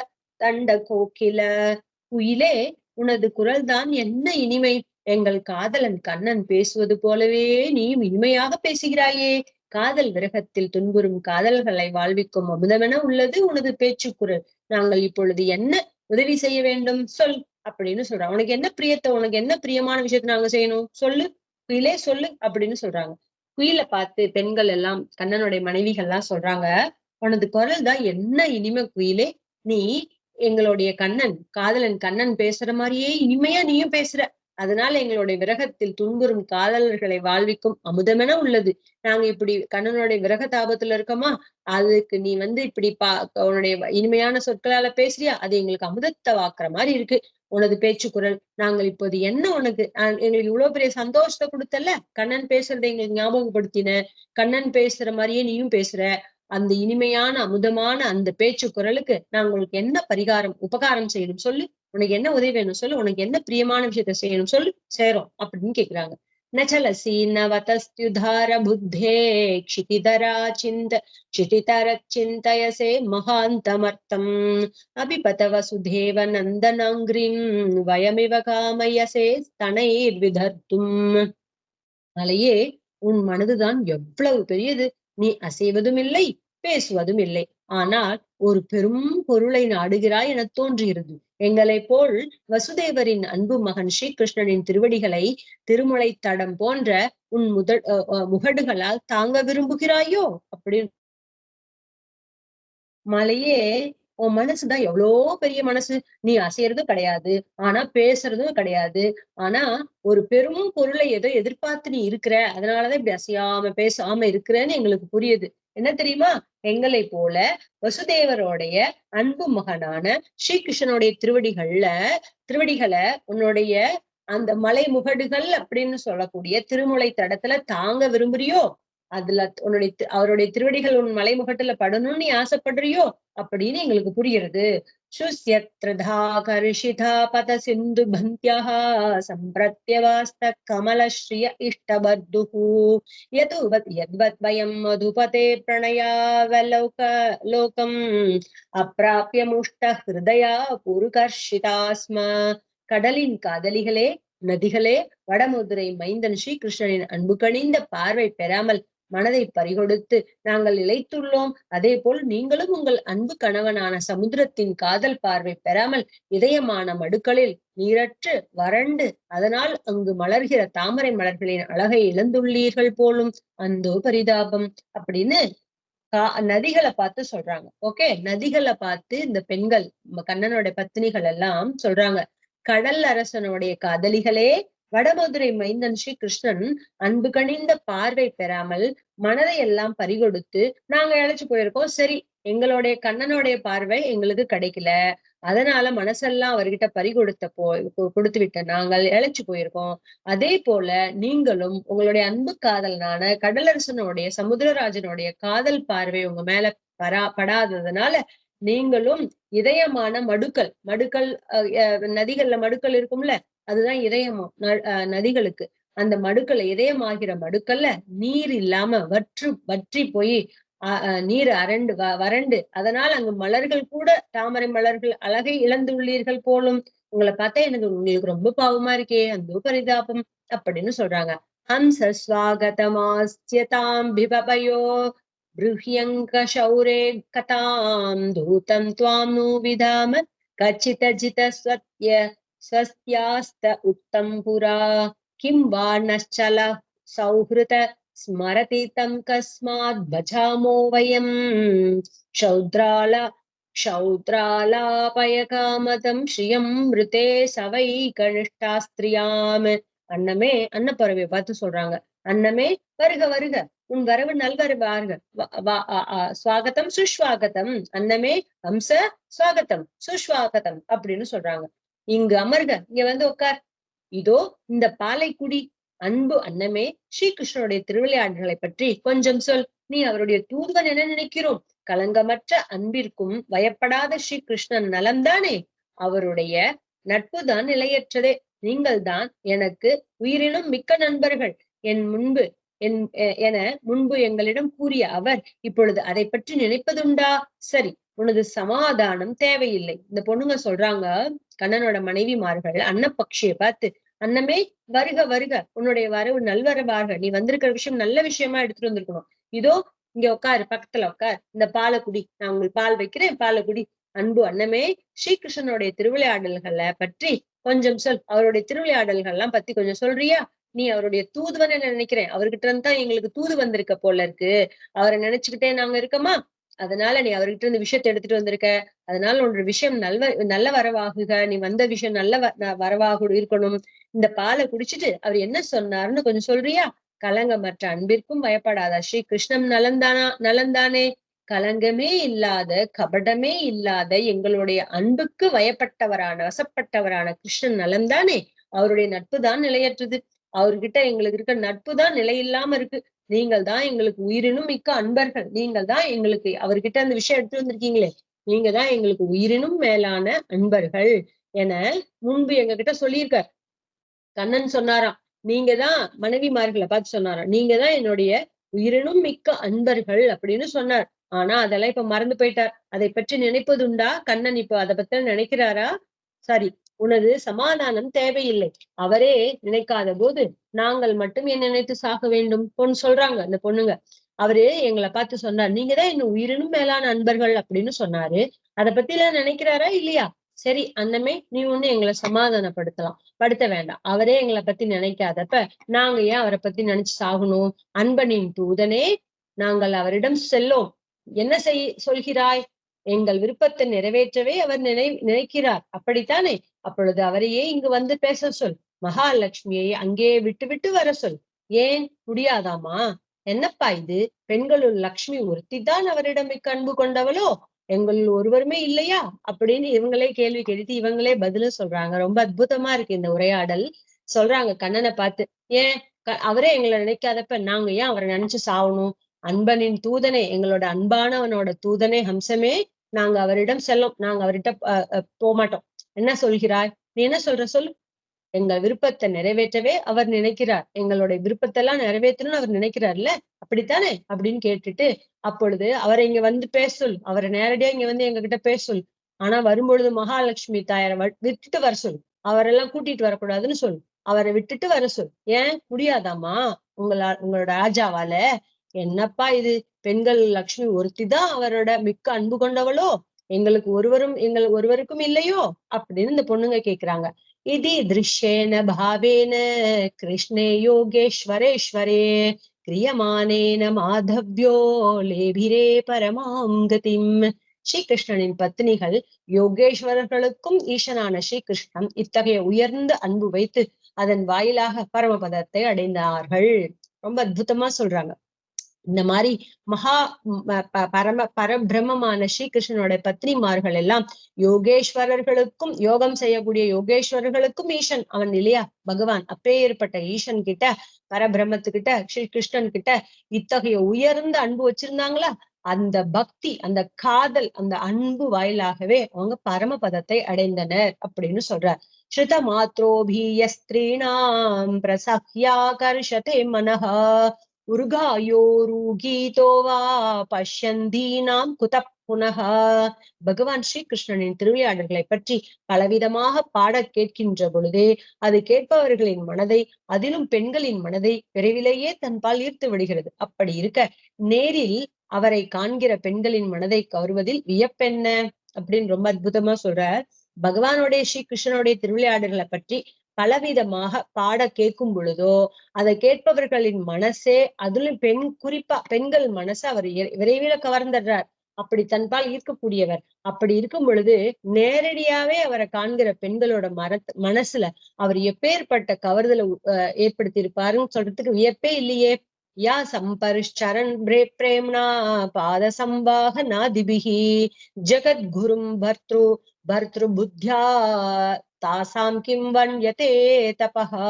Speaker 1: தண்ட கோகில. குயிலே, உனது குரல் தான் என்ன இனிமை. எங்கள் காதலன் கண்ணன் பேசுவது போலவே நீயும் இனிமையாக பேசுகிறாயே. காதல் விரகத்தில் துன்புறும் காதல்களை வாழ்விக்கும் அமுதமென உள்ளது உனது பேச்சு குரல். நாங்கள் இப்பொழுது என்ன உதவி செய்ய வேண்டும் சொல் அப்படின்னு சொல்றாங்க. உனக்கு என்ன பிரியத்தை, உனக்கு என்ன பிரியமான விஷயத்த நாங்க செய்யணும் சொல்லு, குயிலே சொல்லு அப்படின்னு சொல்றாங்க. குயிலை பார்த்து பெண்கள் எல்லாம், கண்ணனுடைய மனைவிகள் எல்லாம் சொல்றாங்க, உனது குரல் தான் என்ன இனிமை குயிலே. நீ எங்களுடைய கண்ணன், காதலன் கண்ணன் பேசுற மாதிரியே இனிமையா நீயும் பேசுற. அதனால எங்களுடைய விரகத்தில் துன்புறும் காதலர்களை வாழ்விக்கும் அமுதமென உள்ளது. நாங்க இப்படி கண்ணனுடைய விரக தாபத்துல இருக்கோமா, அதுக்கு நீ வந்து இப்படி உன்னுடைய இனிமையான சொற்களால பேசுறியா, அது எங்களுக்கு அமுதத்தை வாக்குற மாதிரி இருக்கு உனது பேச்சு குரல். நாங்கள் இப்போது என்ன உனக்கு எங்களுக்கு இவ்வளவு பெரிய சந்தோஷத்தை கொடுத்தல, கண்ணன் பேசுறதை எங்களுக்கு ஞாபகப்படுத்தின, கண்ணன் பேசுற மாதிரியே நீயும் பேசுற. அந்த இனிமையான அமுதமான அந்த பேச்சு குரலுக்கு நான் உங்களுக்கு என்ன பரிகாரம் உபகாரம் செய்யணும் சொல்லு, உனக்கு என்ன உதவி வேணும் சொல்லு, உனக்கு என்ன பிரியமான விஷயத்த செய்யணும் சொல்லு, சேரும் அப்படின்னு கேக்குறாங்க. நச்சலசி நவதஸ்துதார புத்தே க்ஷிதிதரா க்ஷிதிதர சிந்தயசே மகாந்தமர்த்தம் அபிபத வசுதேவ நந்தனாங்கிரிம் வயமிவ காமயசே ஸ்தனைர் விதர்த்தும். மலையே, உன் மனதுதான் எவ்வளவு பெரியது. நீ அசைவதும் இல்லை, பேசுவதும் இல்லை, ஆனால் ஒரு பெரும் பொருளை நாடுகிறாய் என தோன்றுகிறது. எங்களை போல் வசுதேவரின் அன்பு மகன் ஸ்ரீகிருஷ்ணனின் திருவடிகளை திருமுலை தடம் போன்ற உன் முகடுகளால் தாங்க விரும்புகிறாயோ அப்படின்னு. மலையே, உன் மனசுதான் எவ்வளோ பெரிய மனசு, நீ அசையறதும் கிடையாது, ஆனா பேசுறதும் கிடையாது, ஆனா ஒரு பெரும் பொருளை ஏதோ எதிர்பார்த்து நீ இருக்கிற, அதனாலதான் இப்படி அசையாம பேசாம இருக்கிறேன்னு எங்களுக்கு புரியுது. என்ன தெரியுமா? எங்களை போல வசுதேவரோடைய அன்பு மகனான ஸ்ரீகிருஷ்ணனுடைய திருவடிகளை உன்னுடைய அந்த மலை முகடுகள் அப்படின்னு சொல்லக்கூடிய திருமுலை தடத்துல தாங்க விரும்புறியோ, அதுல அவருடைய திருவடிகள் உன் மலைமுகட்டுல படணும்னு நீ ஆசைப்படுறியோ அப்படின்னு எங்களுக்கு புரியுறது. சுஸ்யத்ரதாகர்ஷிதா பத சிந்து பந்தியஹ சம்பிரத்யவாஸ்த கமலஸ்ரீய இஷ்டபத்துஹு யத்வத் வயம் மதுபதே பிரணயாவலோக லோகம் அப்ராப்ய முஷ்ட ஹிருதயா புருகர்ஷிதாஸ்ம. கடலின் காதலிகளே, நதிகளே, வடமதுரை மைந்தன் ஸ்ரீகிருஷ்ணனின் அன்பு கனிந்த பார்வை பெறாமல் மனதை பறிகொடுத்து நாங்கள் இழைத்துள்ளோம். அதே போல் நீங்களும் உங்கள் அன்பு கணவனான சமுத்திரத்தின் காதல் பார்வை பெறாமல் இதயமான மடுக்களில் நீரற்று வறண்டு அதனால் அங்கு மலர்கிற தாமரை மலர்களின் அழகை இழந்துள்ளீர்கள் போலும். அந்தோ பரிதாபம் அப்படின்னு நதிகளை பார்த்து சொல்றாங்க. ஓகே, நதிகளை பார்த்து இந்த பெண்கள் கண்ணனோட பத்தினிகள் எல்லாம் சொல்றாங்க, கடல் அரசனுடைய காதலிகளே, வடமதுரை மைந்தன் ஸ்ரீ கிருஷ்ணன் அன்பு கனிந்த பார்வை பெறாமல் மனதை எல்லாம் பறிகொடுத்து நாங்க இழைச்சு போயிருக்கோம். சரி, எங்களுடைய கண்ணனுடைய பார்வை எங்களுக்கு கிடைக்கல, அதனால மனசெல்லாம் அவர்கிட்ட கொடுத்து விட்ட நாங்கள் இழைச்சு போயிருக்கோம். அதே போல நீங்களும் உங்களுடைய அன்பு காதலனான கடலரசனுடைய சமுத்திரராஜனுடைய காதல் பார்வை உங்க மேல படாததுனால நீங்களும் இதயமான மடுக்கள் நதிகள்ல மடுக்கள் இருக்கும்ல, அதுதான் இதயமா நதிகளுக்கு. அந்த மடுக்கல்ல இதயமாகிற மடுக்கல்ல நீர் இல்லாம வற்றி போய் நீர் வறண்டு அதனால் அங்கு மலர்கள் கூட தாமரை மலர்கள் அழகை இழந்துள்ளீர்கள் போலும். உங்களை பார்த்தா உங்களுக்கு ரொம்ப பாவமா இருக்கே, அந்த பரிதாபம் அப்படின்னு சொல்றாங்க. ஹம்ச ஸ்வாகதமாஸ்யதாம் பிபபயோ பிருஹ்யங்க சௌரே கதாம் தூதம் துவாம் நூ விதாம கச்சித ஜித ஸ்வஸ்யாஸ்த உத்தம் புரா கிம் வா நச்சல சௌஹ்ருத ஸ்மரதி தம் கஸ்மாத் பஜாமோ வயம் க்ஷௌத்ராலாபயகாமதம் ஸ்ரீயம் மிருதே சவை கனிஷ்டாஸ்திரியாம். அன்னமே, அன்னப்பறவை பார்த்து சொல்றாங்க, அன்னமே வருக வருக, உன் வரவு நல்வரவாக, ஸ்வாகத்தம் சுஸ்வாகத்தம். அன்னமே ஹம்ச ஸ்வாகத்தம் சுஸ்வாகத்தம் அப்படின்னு சொல்றாங்க. இங்கு அமர்க, இங்க வந்து உட்கார், இதோ இந்த பாலைக்குடி. அன்பு அன்னமே, ஸ்ரீகிருஷ்ணனுடைய திருவிளையாடல்களை பற்றி கொஞ்சம் சொல். நீ அவருடைய தூதுவன் என நினைக்கிறோம். களங்கமற்ற அன்பிற்கும் பயப்படாத ஸ்ரீகிருஷ்ணன் நலம்தானே? அவருடைய நட்பு தான் நிலையற்றதே. நீங்கள் தான் எனக்கு உயிரினும் மிக்க நண்பர்கள் என முன்பு எங்களிடம் கூறிய அவர் இப்பொழுது அதை பற்றி நினைப்பதுண்டா? சரி, உனது சமாதானம் தேவையில்லை. இந்த பொண்ணுங்க சொல்றாங்க, கண்ணனோட மனைவிமார்கள் அன்னப்பக்ஷியை பார்த்து, அன்னமே வருக வருக, உன்னுடைய வரவு நல்வரவாக, நீ வந்திருக்கிற விஷயம் நல்ல விஷயமா எடுத்துட்டு வந்திருக்கணும். இதோ இங்க உட்காரு, பக்கத்துல உட்கார், இந்த பாலக்குடி, நான் உங்களுக்கு பால் வைக்கிறேன், பாலக்குடி. அன்பு அன்னமே, ஸ்ரீகிருஷ்ணனுடைய திருவிளையாடல்களை பற்றி கொஞ்சம் சொல். அவருடைய திருவிளையாடல்கள் எல்லாம் பத்தி கொஞ்சம் சொல்றியா? நீ அவருடைய தூதுவன் நினைக்கிறேன், அவர்கிட்ட இருந்து தான் எங்களுக்கு தூது வந்திருக்க போல இருக்கு. அவரை நினைச்சுக்கிட்டே நாங்க இருக்கோமா? அதனால நீ அவர்கிட்ட இருந்து விஷயத்தை எடுத்துட்டு வந்திருக்க. அதனால உன்னோட விஷயம் நல்ல வரவாகுக, நீ வந்த விஷயம் நல்ல வரவாக இருக்கணும். இந்த பாலை குடிச்சிட்டு அவர் என்ன சொன்னாருன்னு கொஞ்சம் சொல்றியா? கலங்கமற்ற அன்பிற்கும் பயப்படாத ஸ்ரீ கிருஷ்ணன் நலந்தானே? கலங்கமே இல்லாத, கபடமே இல்லாத எங்களுடைய அன்புக்கு வசப்பட்டவரான கிருஷ்ணன் நலம்தானே? அவருடைய நட்பு தான் நிலையற்றது. அவர்கிட்ட எங்களுக்கு இருக்க நட்பு தான் நிலையில்லாம இருக்கு. நீங்கள் தான் எங்களுக்கு உயிரினும் மிக்க அன்பர்கள். நீங்கள் தான் எங்களுக்கு அவர்கிட்ட அந்த விஷயம் எடுத்து வந்திருக்கீங்களே, நீங்க தான் எங்களுக்கு உயிரினும் மேலான அன்பர்கள் என முன்பு எங்க கிட்ட சொல்லியிருக்கார். கண்ணன் சொன்னாராம், நீங்க தான் மனைவிமார்களை பார்த்து சொன்னாராம், நீங்க தான் என்னுடைய உயிரினும் மிக்க அன்பர்கள் அப்படின்னு சொன்னார். ஆனா அதெல்லாம் இப்ப மறந்து போயிட்டார். அதை பற்றி நினைப்பதுண்டா? கண்ணன் இப்போ அதை பத்தி நினைக்கிறாரா? சரி, உனது சமாதானம் தேவையில்லை. அவரே நினைக்காத போது நாங்கள் மட்டும் என்ன நினைத்து சாக வேண்டும்? சொல்றாங்க அந்த பொண்ணுங்க. அவரு எங்களை பார்த்து சொன்னார், நீங்க தான் என்ன உயிரினும் மேலான அன்பர்கள் அப்படின்னு சொன்னாரு. அதை பத்தி எல்லாம் நினைக்கிறாரா இல்லையா? சரி அன்னமே, நீ ஒண்ணு எங்களை படுத்த வேண்டாம். அவரே எங்களை பத்தி நினைக்காதப்ப நாங்க ஏன் அவரை பத்தி நினைச்சு சாகணும்? அன்பனின் தூதனே, நாங்கள் அவரிடம் செல்லோம். என்ன சொல்கிறாய் எங்கள் விருப்பத்தை நிறைவேற்றவே அவர் நினைக்கிறார், அப்படித்தானே? அப்பொழுது அவரையே இங்கு வந்து பேச சொல். மகாலட்சுமியை அங்கே விட்டு விட்டு வர சொல். ஏன் முடியாதாமா? என்னப்பா இது? பெண்களுள் லக்ஷ்மி ஒருத்திதான் அவரிடம் மிக்க அன்பு கொண்டவளோ? எங்களுள் ஒருவருமே இல்லையா? அப்படின்னு இவங்களே கேள்வி கேட்டு இவங்களே பதிலும் சொல்றாங்க. ரொம்ப அற்புதமா இருக்கு இந்த உரையாடல். சொல்றாங்க கண்ணனை பார்த்து, ஏன் அவரே எங்களை நினைக்காதப்ப நாங்க ஏன் அவரை நினைச்சு சாவணும்? அன்பனின் தூதனே, எங்களோட அன்பானவனோட தூதனே ஹம்சமே, நாங்க அவரிடம் செல்லும், நாங்க அவர்கிட்ட போகமாட்டோம். என்ன சொல்கிறாய்? நீ என்ன சொல்ற சொல்லு. எங்கள் விருப்பத்தை நிறைவேற்றவே அவர் நினைக்கிறார், எங்களுடைய விருப்பத்தை எல்லாம் நிறைவேற்றணும்னு அவர் நினைக்கிறார்ல, அப்படித்தானே? அப்படின்னு கேட்டுட்டு அப்பொழுது அவரை இங்க வந்து பேச சொல், அவரை நேரடியா இங்க வந்து எங்க கிட்ட பேச சொல். ஆனா வரும்பொழுது மகாலட்சுமி தாயாரை விட்டுட்டு வர சொல், அவரெல்லாம் கூட்டிட்டு வரக்கூடாதுன்னு சொல். அவரை விட்டுட்டு வர சொல். ஏன் முடியாதாமா உங்களோட ராஜாவால? என்னப்பா இது? பெண்கள் லக்ஷ்மி ஒருத்திதான் அவரோட மிக்க அன்பு கொண்டவளோ? எங்கள் ஒருவருக்கும் இல்லையோ? அப்படின்னு இந்த பொண்ணுங்க கேக்குறாங்க. इति दृश्येन भावेन कृष्णे योगेश्वरेश्वरे क्रियमानेन माधव्यो लेभिरे परमां गतिम्. ஸ்ரீகிருஷ்ணனின் பத்னிகள் யோகேஸ்வரர்களுக்கும் ஈசனான ஸ்ரீகிருஷ்ணன் இத்தகைய உயர்ந்த அன்பு வைத்து அதன் வாயிலாக பரமபதத்தை அடைந்தார்கள். ரொம்ப அற்புதமா சொல்றாங்க. இந்த மாதிரி மகா பரபிரம்மமான ஸ்ரீகிருஷ்ணனோட பத்னிமார்கள் எல்லாம் யோகேஸ்வரர்களுக்கும், யோகம் செய்யக்கூடிய யோகேஸ்வரர்களுக்கும் ஈசன் அவன் இல்லையா பகவான். அப்பேற்பட்ட ஈசன் கிட்ட, பரபிரம்மத்துக்கிட்ட, ஸ்ரீகிருஷ்ணன் கிட்ட இத்தகைய உயர்ந்த அன்பு வச்சிருந்தாங்களா? அந்த பக்தி, அந்த காதல், அந்த அன்பு வாயிலாகவே அவங்க பரமபதத்தை அடைந்தனர் அப்படின்னு சொல்றார். ஸ்ருத மாத்ரோபிய ஸ்திரீணாம் பிரசஹ்யாகர்ஷதே மனஹா உருகாயோருகீதோ வா பஷ்யந்தீனாம் குத புனக. பகவான் ஸ்ரீகிருஷ்ணனின் திருவிளையாடல்களை பற்றி பலவிதமாக பாட கேட்கின்ற பொழுதே அது கேட்பவர்களின் மனதை, அதிலும் பெண்களின் மனதை விரைவிலேயே தன்பால் ஈர்த்து விடுகிறது. அப்படி இருக்க நேரில் அவரை காண்கிற பெண்களின் மனதை கவர்வதில் வியப்பென்ன அப்படின்னு ரொம்ப அற்புதமா சொல்றார். பகவானுடைய ஸ்ரீகிருஷ்ணனுடைய திருவிளையாடல்களை பற்றி பலவிதமாக பாட கேட்கும் பொழுதோ அதை கேட்பவர்களின் மனசே, அதிலும் குறிப்பா பெண்கள் மனசை அவர் விரைவில் கவர்ந்துடுறார். அப்படி தன்பால் ஈர்க்கக்கூடியவர். அப்படி இருக்கும் பொழுது நேரடியாவே அவரை காண்கிற பெண்களோட மனசுல அவர் எப்பேற்பட்ட கவர்தலை ஏற்படுத்தி இருப்பாருன்னு சொல்றதுக்கு வியப்பே இல்லையே. யா சம்பரிச்சரண் பிரேம்னா பாத சம்பாக நாதிபிகி ஜகத்குரும் பர்த்ரு புத்தியா தாசாம் கிம் வன்யதே தபஹா.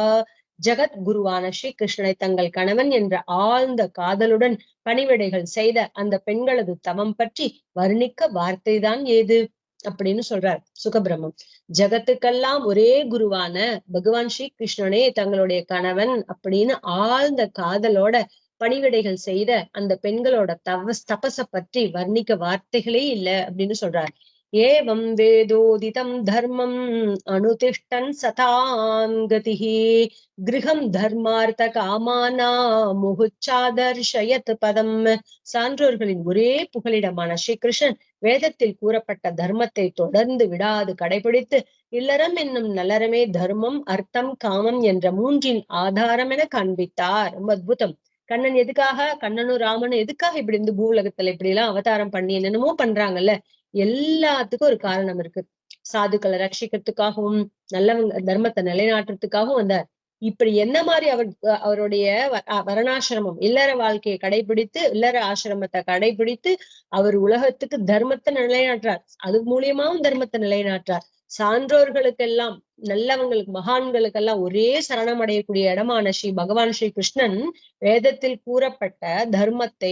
Speaker 1: ஜகத்குருவான ஸ்ரீகிருஷ்ணனை தங்கள் கணவன் என்ற ஆழ்ந்த காதலுடன் பணிவிடைகள் செய்த அந்த பெண்களது தவம் பற்றி வர்ணிக்க வார்த்தைதான் ஏது அப்படின்னு சொல்றார் சுகபிரம்மம். ஜகத்துக்கெல்லாம் ஒரே குருவான பகவான் ஸ்ரீகிருஷ்ணனே தங்களுடைய கணவன் அப்படின்னு ஆழ்ந்த காதலோட பணிவிடைகள் செய்த அந்த பெண்களோட தபச பற்றி வர்ணிக்க வார்த்தைகளே இல்லை அப்படின்னு சொல்றார். ஏவம் வேதோதிதம் தர்மம் அனுதிஷ்டன் சதாம் கதிஹி கிரகம் தர்மார்த்த காமானா முகுச்சாதர்ஷயத் பதம். சான்றோர்களின் ஒரே புகலிடமான ஸ்ரீகிருஷ்ணன் வேதத்தில் கூறப்பட்ட தர்மத்தை தொடர்ந்து விடாது கடைபிடித்து இல்லறம் என்னும் நல்லறமே தர்மம், அர்த்தம், காமம் என்ற மூன்றின் ஆதாரம் என காண்பித்தார். ரொம்ப அற்புதம். கண்ணன் எதுக்காக, கண்ணனும் ராமனும் எதுக்காக இப்படி இந்த பூலகத்துல இப்படி எல்லாம் அவதாரம் பண்ணி என்னென்னமோ பண்றாங்கல்ல, எல்லாத்துக்கும் ஒரு காரணம் இருக்கு. சாதுக்களை ரட்சிக்கிறதுக்காகவும் நல்லவங்க தர்மத்தை நிலைநாட்டுறதுக்காகவும் வந்தார். இப்படி என்ன மாதிரி அவருடைய வரணாசிரமம், இல்லற வாழ்க்கையை கடைபிடித்து, இல்லற ஆசிரமத்தை கடைபிடித்து அவர் உலகத்துக்கு தர்மத்தை நிலைநாட்டுறார். அது மூலியமாவும் தர்மத்தை நிலைநாட்டுறார். சான்றோர்களுக்கெல்லாம், நல்லவங்களுக்கு, மகான்களுக்கெல்லாம் ஒரே சரணம் அடையக்கூடிய இடமான பகவான் ஸ்ரீ கிருஷ்ணன் வேதத்தில் கூறப்பட்ட தர்மத்தை,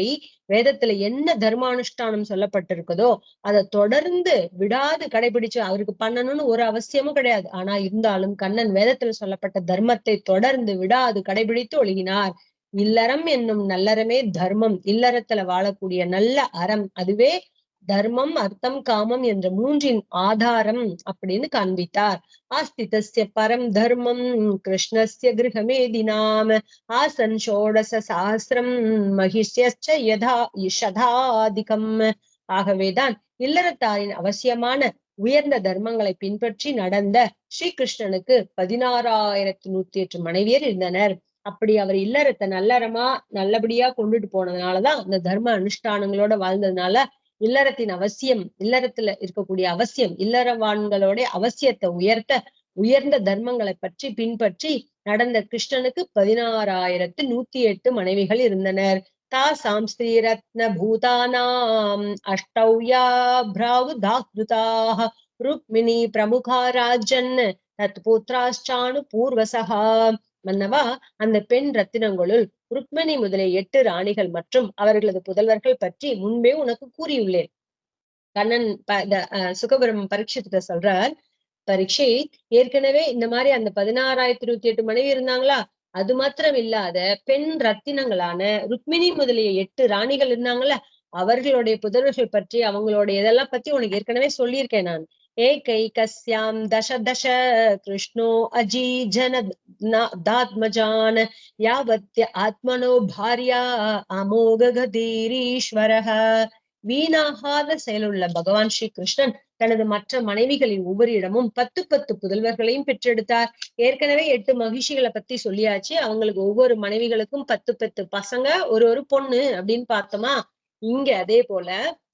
Speaker 1: வேதத்துல என்ன தர்மானுஷ்டானம் சொல்லப்பட்டிருக்குதோ அதை தொடர்ந்து விடாது கடைபிடிச்சு அவருக்கு பண்ணணும்னு ஒரு அவசியமும் கிடையாது. ஆனா இருந்தாலும் கண்ணன் வேதத்துல சொல்லப்பட்ட தர்மத்தை தொடர்ந்து விடாது கடைபிடித்து ஒழுகினார். இல்லறம் என்னும் நல்லறமே தர்மம், இல்லறத்துல வாழக்கூடிய நல்ல அறம், அதுவே தர்மம், அர்த்தம், காமம் என்ற மூன்றின் ஆதாரம் அப்படின்னு காண்பித்தார். ஆஸ்திதஸ்ய பரம் தர்மம் கிருஷ்ணஸ்ய கிருஹமேதினாம் ஆசன் ஷோடச சாஸ்திரம் மகிஷ்யச்ச யதாதிகம். ஆகவேதான் இல்லறத்தாரின் அவசியமான உயர்ந்த தர்மங்களை பின்பற்றி நடந்த ஸ்ரீகிருஷ்ணனுக்கு 16,108 மனைவியர் இருந்தனர். அப்படி அவர் இல்லறத்தை நல்லறமா நல்லபடியா கொண்டுட்டு போனதுனாலதான் அந்த தர்ம அனுஷ்டானங்களோட வாழ்ந்ததுனால இல்லறத்தின் அவசியம், இல்லறத்துல இருக்கக்கூடிய அவசியம், இல்லறவான்களோட அவசியத்தை உயர்ந்த தர்மங்களை பற்றி பின்பற்றி நடந்த கிருஷ்ணனுக்கு 16,108 மனைவிகள் இருந்தனர். தாசாம் ஸ்ரீரத்ன பூதானாம் அஷ்டௌயா பிராவுதாஹ்ருதாக ருக்மிணி பிரமுகா ராஜன் தத் புத்ராஷ்டானு பூர்வசகா. மன்னவா, அந்த பெண் ரத்தினங்களுள் ருக்மிணி முதலிய 8 ராணிகள் மற்றும் அவர்களது புதல்வர்கள் பற்றி முன்பே உனக்கு கூறியுள்ளேன். கண்ணன் சுகபிரம பரீட்சித்த சொல்றார், பரீட்சித், ஏற்கனவே இந்த மாதிரி அந்த 16,108 மனைவி இருந்தாங்களா, அது மாத்திரம் இல்லாத பெண் ரத்தினங்களான ருக்மிணி முதலிய 8 ராணிகள் இருந்தாங்களா, அவர்களுடைய புதல்வர்கள் பற்றி அவங்களுடைய இதெல்லாம் பத்தி உனக்கு ஏற்கனவே சொல்லியிருக்கேன் நான். ஏகைகஸ்யாம் தச தச கிருஷ்ணோ அஜீஜன தாத்மஜான் யாவத்ய ஆத்மனோ பாரியா அமோகதீரீஸ்வரஹ. வீணாகாத செயலுள்ள பகவான் ஸ்ரீ கிருஷ்ணன் தனது மற்ற மனைவிகளின் ஒவ்வொரு இடமும் 10 புதல்வர்களையும் பெற்றெடுத்தார். ஏற்கனவே 8 மகிழ்ச்சிகளை பத்தி சொல்லியாச்சு. அவங்களுக்கு ஒவ்வொரு மனைவிகளுக்கும் 10 பசங்க, ஒரு பொண்ணு அப்படின்னு பார்த்தோமா. இங்க அதே போல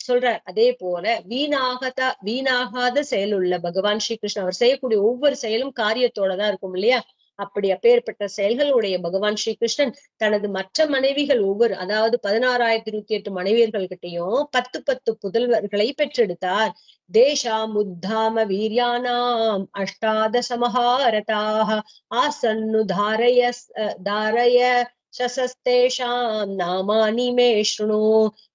Speaker 1: சொல்றார். அதே போல வீணாகாத செயலுள்ள பகவான் ஸ்ரீ கிருஷ்ணன் அவர் செய்யக்கூடிய ஒவ்வொரு செயலும் காரியத்தோடதான் இருக்கும் இல்லையா. அப்படி அப்பேற்பட்ட செயல்களுடைய பகவான் ஸ்ரீ கிருஷ்ணன் தனது மற்ற மனைவிகள் ஒவ்வொரு, அதாவது 16,108 மனைவியர்கள் கிட்டையும் 10 புதல்வர்களை பெற்றெடுத்தார். தேஷா முத்தாம வீரியானாம் அஷ்டாதச மகாரதாக ஆசன்னு தாரய சசஸ்தேஷாம் நாமானி மே ஸ்ருணு.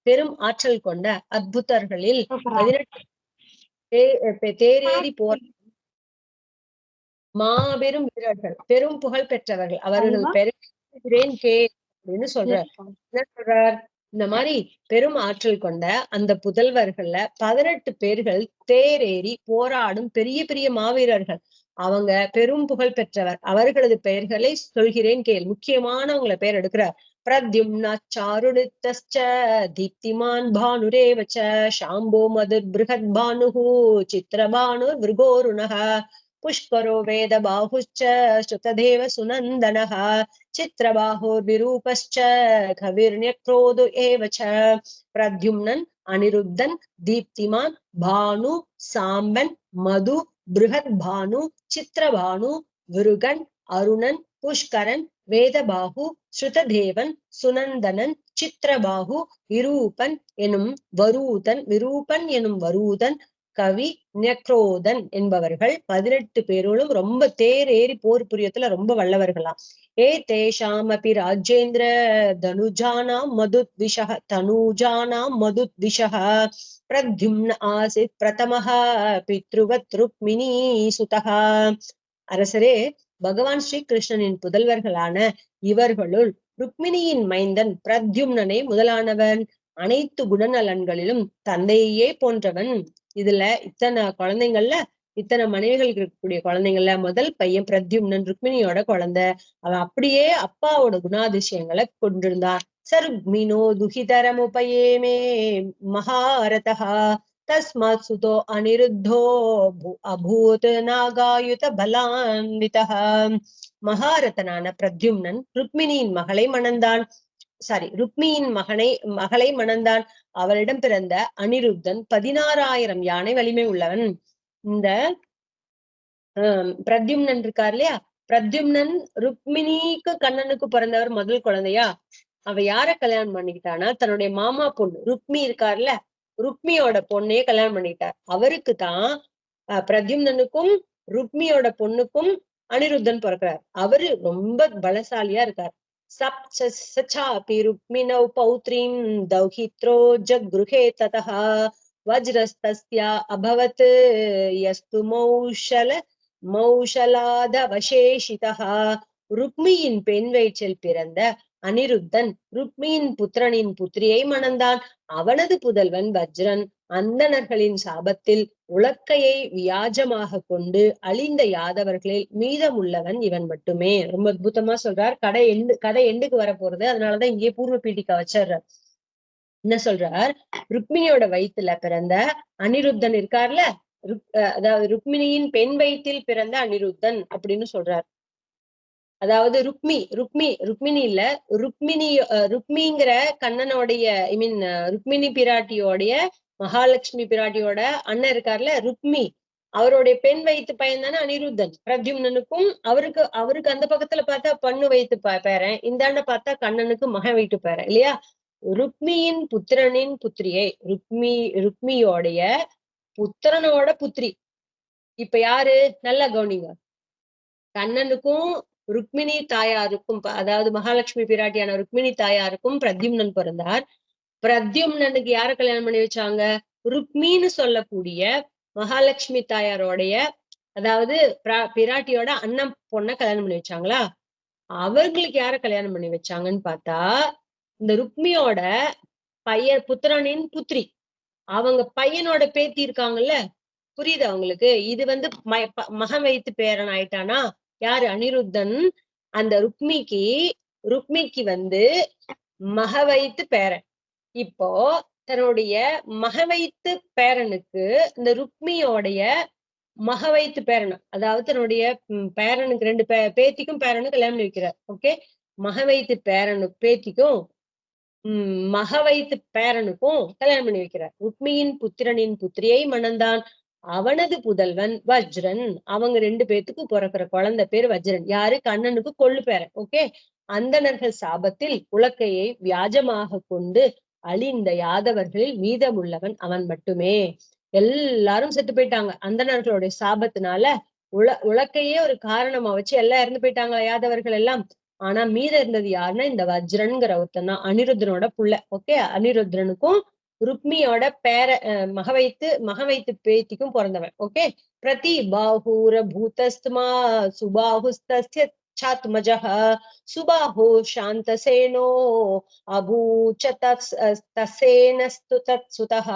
Speaker 1: பெரும் ஆற்றல் கொண்ட அத்புதர்களில் 18 தேரேறி போர் மாபெரும் வீரர்கள், பெரும் புகழ் பெற்றவர்கள், அவர்கள் பெருகிறேன் கே அப்படின்னு சொல்றார். என்ன சொல்றார்? இந்த மாதிரி பெரும் ஆற்றல் கொண்ட அந்த புதல்வர்கள்ல 18 பேர்கள் தேரேறி போராடும் பெரிய பெரிய மாவீரர்கள். அவங்க பெரும் புகழ் பெற்றவர். அவர்களது பெயர்களை சொல்கிறேன் கேள். முக்கியமானவங்களை பெயர் எடுக்கிறார். பிரத்யும்னாச்சாருணித்தஸ்ச தீப்திமான் பானுரேவச்ச ஷாம்போ மதுர் பிருகத் பானுஹு சித்திரபானுர் விருகோருணஹ புஷ்கரோ வேத பாஹுச்ச ஸ்ருததேவ சுனந்தனஹ சித்திரபாஹோர்விரூபஸ்ச கவிர்ண்யக்ரோது ஏவச்ச. பிரத்யும்னன், அனிருத்தன், தீப்திமான், பானு, சாம்பன், மது, பிருகத் பானு, சித்திரபானு, விருகன், அருணன், புஷ்கரன், வேதபாகு, ஸ்ருததேவன், சுனந்தனன், சித்திரபாகு, விரூபன் எனும் வரூதன், கவி நெக்ரோதன் என்பவர்கள் 18 பேரோடும் ரொம்ப தேரேறி போர் புரியத்துல ரொம்ப வல்லவர்களாம். தேஷாமபி ராஜேந்திர தனுஜானாம் மதுத்விஷஹ பிரத்யும்ன ஆசித் பிரதமஹ பித்ருவத் ருக்மிணி சுதஹ. அரசரே, பகவான் ஸ்ரீ கிருஷ்ணனின் புதல்வர்களான இவர்களுள் ருக்மிணியின் மைந்தன் பிரத்யும்னனே முதலானவன். அனைத்து குணநலன்களிலும் தந்தையே போன்றவன். இதுல இத்தனை குழந்தைங்கள்ல, இத்தனை மனைவிகள் இருக்கக்கூடிய குழந்தைங்கள்ல முதல் பையன் பிரத்யும்னன், ருக்மிணியோட குழந்தை. அவன் அப்படியே அப்பாவோட குணாதிசயங்களை கொண்டிருந்தான். சருக்மினோ துஹிதரமுபயேமே மகாரதா தஸ்மாத் சுதோ அனிருத்தோ அபூத் நாகாயுத பலான்விதா. மகாரதனான பிரத்யும்னன் ருக்மிணியின் மகளை மணந்தான். அவளிடம் பிறந்த அனிருத்தன் 16,000 யானை வலிமை உள்ளவன். இந்த பிரத்யும்னன் இருக்கார் இல்லையா, பிரத்யும்னன் ருக்மிணிக்கு கண்ணனுக்கு பிறந்தவர் முதல் குழந்தையா. அவ யார கல்யாணம் பண்ணிக்கிட்டானா, தன்னுடைய மாமா பொண்ணு ருக்மி இருக்கார்ல, ருக்மியோட பொண்ணையே கல்யாணம் பண்ணிக்கிட்டார். அவருக்கு தான் பிரத்யும்னனுக்கும் ருக்மியோட பொண்ணுக்கும் அனிருத்தன் பிறக்கிறார். அவரு ரொம்ப பலசாலியா இருக்கார். சச்சாபி ருக்மிணௌ பௌத்ரீம் தௌஹித்ரோ ஜக்ருஹே ததஹ வஜ்ரஸ்தஸ்யா அபவத் யஸ்து மௌஷலாதவசேஷிதஹ. ருக்மியின் பெண் வயிற்றில் பிறந்த அனிருத்தன் ருக்மியின் புத்திரனின் புத்திரியை மணந்தான். அவனது புதல்வன் வஜ்ரன் அந்தணர்களின் சாபத்தில் உலக்கையை வியாஜமாக கொண்டு அழிந்த யாதவர்களில் மீதமுள்ளவன் இவன் மட்டுமே. ரொம்ப அற்புதமா சொல்றார். கதை எண்டுக்கு வர போறது, அதனாலதான் இங்கே பூர்வ பீட்டிகா வச்சிடுறார். என்ன சொல்றார்? ருக்மிணியோட வயிற்றுல பிறந்த அனிருத்தன் இருக்கார்ல, அதாவது ருக்மிணியின் பெண் வயிற்றில் பிறந்த அனிருத்தன் அப்படின்னு சொல்றார். அதாவது ருக்மிணி இல்ல, ருக்மிங்கிற கண்ணனுடைய ருக்மிணி பிராட்டியோடைய மகாலட்சுமி பிராட்டியோட அண்ணன் இருக்கார்ல ருக்மி, அவருடைய பெண் வயித்து பையன் தானே அனிருத்தன். பிரத்யும்னனுக்கும் அவருக்கு அந்த பக்கத்துல பார்த்தா பொண்ணு வயித்து பேரன், இந்தாண்ட பார்த்தா கண்ணனுக்கு மகன் வயிற்று பேரன் இல்லையா? ருக்மியின் புத்திரனின் புத்திரியை, ருக்மியோடைய புத்திரனோட புத்திரி. இப்ப யாரு? நல்லா கவனிங்க. கண்ணனுக்கும் ருக்மிணி தாயாருக்கும், அதாவது மகாலட்சுமி பிராட்டியான ருக்மிணி தாயாருக்கும் பிரத்யும்னன் பிறந்தார். பிரத்யும்னனுக்கு யார கல்யாணம் பண்ணி வச்சாங்க? ருக்மின்னு சொல்லக்கூடிய மகாலட்சுமி தாயாரோடைய, அதாவது பிராட்டியோட அண்ணன் பொண்ண கல்யாணம் பண்ணி வச்சாங்களா? அவர்களுக்கு யார கல்யாணம் பண்ணி வச்சாங்கன்னு பார்த்தா, இந்த ருக்மியோட புத்திரனின் புத்திரி, அவங்க பையனோட பேத்தி இருக்காங்கல்ல, புரியுது அவங்களுக்கு? இது வந்து மகன் வைத்து பேரன் ஆயிட்டானா யாரு? அனிருத்தன். அந்த ருக்மிக்கு வந்து மக வைத்து பேரன். இப்போ தன்னுடைய மக வைத்து பேரனுக்கு இந்த ருக்மியோடைய மக வைத்து பேரன், அதாவது தன்னுடைய பேரனுக்கு 2 பேத்திக்கும் பேரனுக்கு கல்யாணம் வைக்கிறார். ஓகே, மக வைத்து பேத்திக்கும் மக வைத்து பேரனுக்கும் கல்யாணம் பண்ணி வைக்கிறார். ருக்மியின் புத்திரனின் புத்திரியை மணந்தான். அவனது புதல்வன் வஜ்ரன். அவங்க 2 பேத்துக்கும் பிறக்கிற குழந்தை பேர் வஜ்ரன். யாரு? கண்ணனுக்கு கொள்ளு பேரன். ஓகே, அந்தணர்கள் சாபத்தில் உலக்கையை வியாஜமாக கொண்டு அழிந்த யாதவர்களில் மீதமுள்ளவன் அவன் மட்டுமே. எல்லாரும் செத்து போயிட்டாங்க அந்தணர்களுடைய சாபத்தினால. உலக்கையே ஒரு காரணமா வச்சு எல்லாம் இறந்து போயிட்டாங்க யாதவர்கள் எல்லாம். ஆனா மீதம் இருந்தது யாருன்னா இந்த வஜ்ரன்கிற ஒருத்தன் தான், அனிருத்தனோட புள்ள. ஓகே, அனிருத்தனுக்கும் ருக்மியோட மக வைத்து பேத்திக்கும் பிறந்தவன். ஓகே, பிரதி பாகூர பூதஸ்துமா சுபாஹுஸ்தஸ்ய சாத்மஜஹ சுபாஹு சாந்தசேனோ அபூச்ச தசேனஸ்து தத் சுதஹ.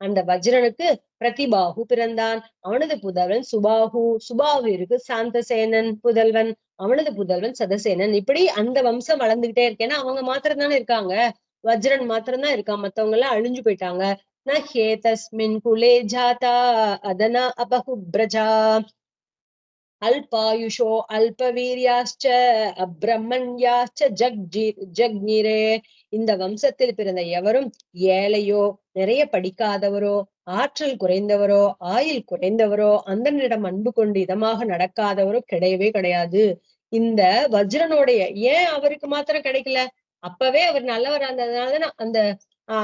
Speaker 1: அந்த வஜ்ரனுக்கு பிரதிபாகு பிறந்தான். அவனது புதல்வன் சுபாஹுவிற்கு சாந்தசேனன் புதல்வன், அவனது புதல்வன் சதசேனன். இப்படி அந்த வம்சம் வளர்ந்துகிட்டே இருக்கேன்னா அவங்க மாத்திரம் தானே இருக்காங்க, வஜ்ரன் மாத்திரம்தான் இருக்கான், மத்தவங்க எல்லாம் அழிஞ்சு போயிட்டாங்க. நஹேதஸ்மின் குலே ஜாதா அதனா அபஹுப்ரஜா அல்பாயுஷோ அல்பவீரியாச்ச அப்ரமண்யாச்ச ஜக்ஞிரே. இந்த வம்சத்தில் பிறந்த எவரும் ஏழையோ, நிறைய படிக்காதவரோ, ஆற்றல் குறைந்தவரோ, ஆயுள் குறைந்தவரோ, அந்தனிடம் அன்பு கொண்டு இதமாக நடக்காதவரோ கிடையவே கிடையாது. இந்த வஜ்ரனுடைய ஏன் அவருக்கு மாத்திரம் கிடைக்கல? அப்பவே அவர் நல்லவரா இருந்ததுனாலதான் அந்த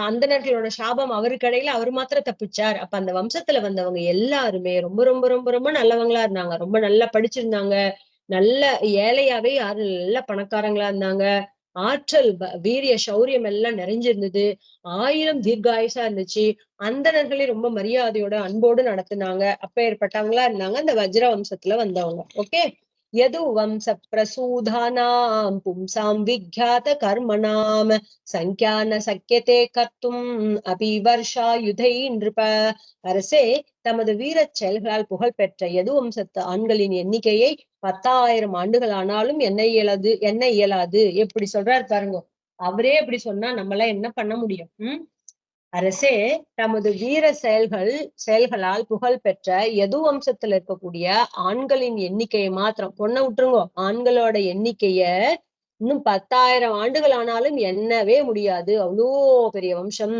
Speaker 1: அந்தணர்களோட சாபம் அவருக்கு இடையில அவர் மாத்திரம் தப்பிச்சார். அப்ப அந்த வம்சத்துல வந்தவங்க எல்லாருமே ரொம்ப ரொம்ப ரொம்ப ரொம்ப நல்லவங்களா இருந்தாங்க, ரொம்ப நல்லா படிச்சிருந்தாங்க, நல்ல ஏழையாவே யாரும் நல்ல பணக்காரங்களா இருந்தாங்க, ஆற்றல் வீரிய சௌரியம் எல்லாம் நிறைஞ்சிருந்தது, 1000 தீர்காயுசா இருந்துச்சு, அந்தணர்களே ரொம்ப மரியாதையோட அன்போடு நடத்துனாங்க. அப்ப ஏற்பட்டவங்களா இருந்தாங்க அந்த வஜ்ர வம்சத்துல வந்தவங்க. ஓகே, யது வம்ச பிரசூதானாம் பும்சாம் விக்யாத கர்மணாம் சங்கியான சக்கியதே கர்த்தும் அபி வர்ஷாயுதை நிருப. அரசே, தமது வீரச் செயல்களால் புகழ் பெற்ற யது வம்சத்து ஆண்களின் எண்ணிக்கையை 10,000 ஆண்டுகள் ஆனாலும் என்ன இயலாது. எப்படி சொல்றாரு பாருங்க. அவரே எப்படி சொன்னா நம்மளாம் என்ன பண்ண முடியும்? அரசே, தமது வீர செயல்களால் புகழ் பெற்ற யது வம்சத்துல இருக்கக்கூடிய ஆண்களின் எண்ணிக்கையை மாத்திரம் பொண்ணை விட்டுருங்க, ஆண்களோட எண்ணிக்கைய இன்னும் 10,000 ஆண்டுகள் ஆனாலும் எண்ணவே முடியாது. அவ்வளோ பெரிய வம்சம்.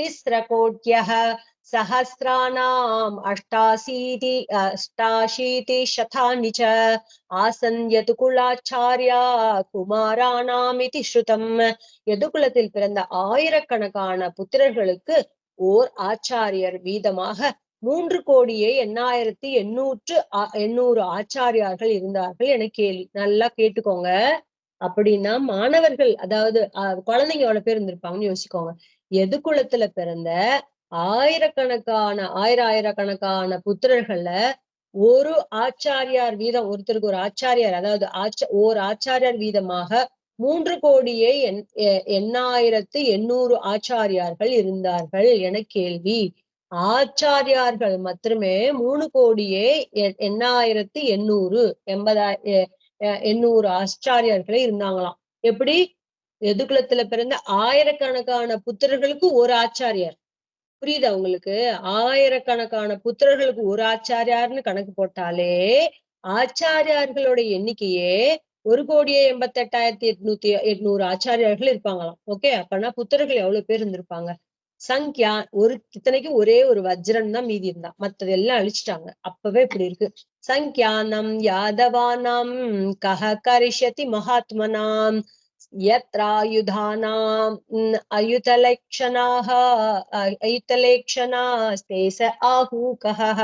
Speaker 1: திஸ்ரகோட்யஹ சஹஸ்ராணாம் அஷ்டாசீதி சதானி ச ஆசன் யதுகுலாச்சார்யா குமாராணாம் இதி ஸ்ருதம். யதுகுலத்தில் பிறந்த ஆயிரக்கணக்கான புத்திரர்களுக்கு ஓர் ஆச்சாரியர் வீதமாக 3,08,800 ஆச்சாரியார்கள் இருந்தார்கள் என கேள்வி. நல்லா கேட்டுக்கோங்க. அப்படின்னா மாணவர்கள், அதாவது குழந்தைங்க எவ்வளவு பேர் இருந்திருப்பாங்கன்னு யோசிக்கோங்க. எதுகுலத்துல பிறந்த ஆயிரக்கணக்கான புத்திரர்கள்ல ஒரு ஆச்சாரியார் வீதம், ஒருத்தருக்கு ஒரு ஆச்சாரியார், அதாவது ஓர் ஆச்சாரியார் வீதமாக 3,08,800 ஆச்சாரியார்கள் இருந்தார்கள் என கேள்வி. ஆச்சாரியார்கள் மாத்திரமே 3,08,800 ஆச்சாரியார்களே இருந்தாங்களாம். எப்படி? எதுகுலத்துல பிறந்த ஆயிரக்கணக்கான புத்திரர்களுக்கு ஒரு ஆச்சாரியார். புரியுதா உங்களுக்கு? ஆயிரக்கணக்கான புத்திரர்களுக்கு ஒரு ஆச்சாரியார்னு கணக்கு போட்டாலே ஆச்சாரியார்களோட எண்ணிக்கையே 1,88,800 ஆச்சாரியார்கள் இருப்பாங்களாம். ஓகே, அப்பனா புத்திரர்கள் எவ்வளவு பேர் இருந்திருப்பாங்க? சங்கியா இத்தனைக்கும் ஒரே ஒரு வஜ்ரன் தான் மீதி இருந்தா, மத்தது எல்லாம் அழிச்சிட்டாங்க. அப்பவே இப்படி இருக்கு. சங்கியானம் யாதவானாம் கஹ கரிஷ்யதி மகாத்மனாம் யத்ராயுதானாம் அயுதலக்ஷணாஹ அயுதலேக்ஷணாஸ்தேச ஆஹூகஹ.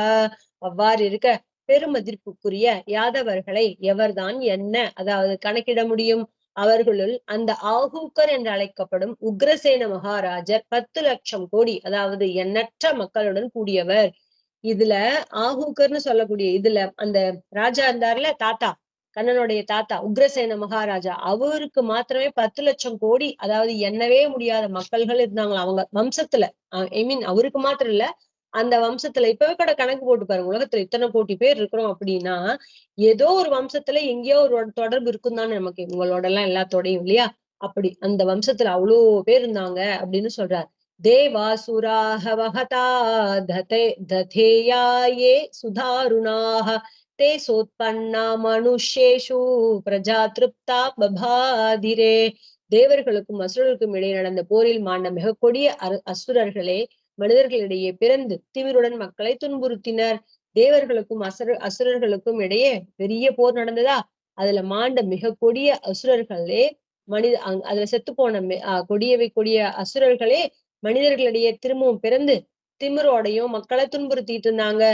Speaker 1: அவ்வாறு இருக்க பெருமதிப்புக்குரிய யாதவர்களை எவர்தான் என்ன, அதாவது கணக்கிட முடியும்? அவர்களுள் அந்த ஆஹூக்கர் என்று அழைக்கப்படும் உக்ரசேன மகாராஜர் 10,00,000 கோடி, அதாவது எண்ணற்ற மக்களுடன் கூடியவர். இதுல ஆஹூக்கர்னு சொல்லக்கூடிய இதுல அந்த ராஜா இருந்தார்ல, தாத்தா, கண்ணனுடைய தாத்தா உக்ரசேன மகாராஜா, அவருக்கு மாத்திரமே 10,00,000 கோடி, அதாவது எண்ணவே முடியாத மக்கள்கள் இருந்தாங்களாம் அவங்க வம்சத்துல. ஐ மீன் அவருக்கு மாத்திரம் இல்ல, அந்த வம்சத்துல. இப்பவே கூட கணக்கு போட்டு பாருங்க, உலகத்துல இத்தனை கோடி பேர் இருக்கிறோம் அப்படின்னா ஏதோ ஒரு வம்சத்துல எங்கேயோ ஒரு தொடர்பு இருக்கும் தானே நமக்கு, உங்களோட எல்லாம் எல்லாத்தோடையும், இல்லையா? அப்படி அந்த வம்சத்துல அவ்வளோ பேர் இருந்தாங்க அப்படின்னு சொல்றார். தேவாசுராஹவஹதா ததேயாயே சுதாருணாஹ தே சோத்பன்னா மனுஷ்யேஷு பிரஜா திருப்தா பபாதிரே. தேவர்களுக்கும் அசுரர்களுக்கும் இடையே நடந்த போரில் மாண்ட மிக கொடிய அசுரர்களே மனிதர்களிடையே பிறந்து திமிருடன் மக்களை துன்புறுத்தினர். தேவர்களுக்கும் அசுரர்களுக்கும் இடையே பெரிய போர் நடந்ததா, அதுல மாண்ட மிக கொடிய அசுரர்களே அதுல செத்து போன கொடிய அசுரர்களே மனிதர்களிடையே திரும்பவும் பிறந்து திமிரோடையும் மக்களை துன்புறுத்திட்டு இருந்தாங்க.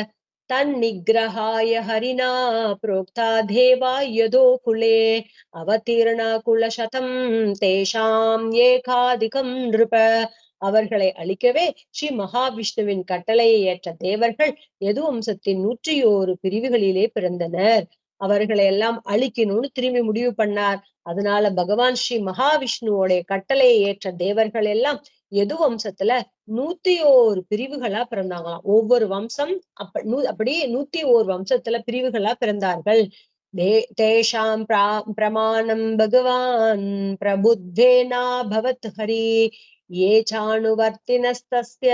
Speaker 1: தன் நிகிரகாய ஹரினா புரோக்தா தேவா யதோ குலே அவதீர்ணா குல சதம் தேஷாம் ஏகாதிகம் நிருப. அவர்களை அழிக்கவே ஸ்ரீ மகாவிஷ்ணுவின் கட்டளையை ஏற்ற தேவர்கள் யது வம்சத்தின் 101 பிரிவுகளிலே பிறந்தனர். அவர்களை எல்லாம் அழிக்கணும்னு திரும்பி முடிவு பண்ணார். அதனால பகவான் ஸ்ரீ மகாவிஷ்ணுவோடைய கட்டளையை ஏற்ற தேவர்கள் எல்லாம் யது வம்சத்துல 101 பிரிவுகளா பிறந்தாங்களாம். ஒவ்வொரு வம்சம் அப்படியே 101 வம்சத்துல பிரிவுகளா பிறந்தார்கள். தேஷாம் பிரமாணம் பகவான் பிரபுத்வேனா பவத் ஹரி ஏ சாணுவர்த்தினஸ்தஸ்ய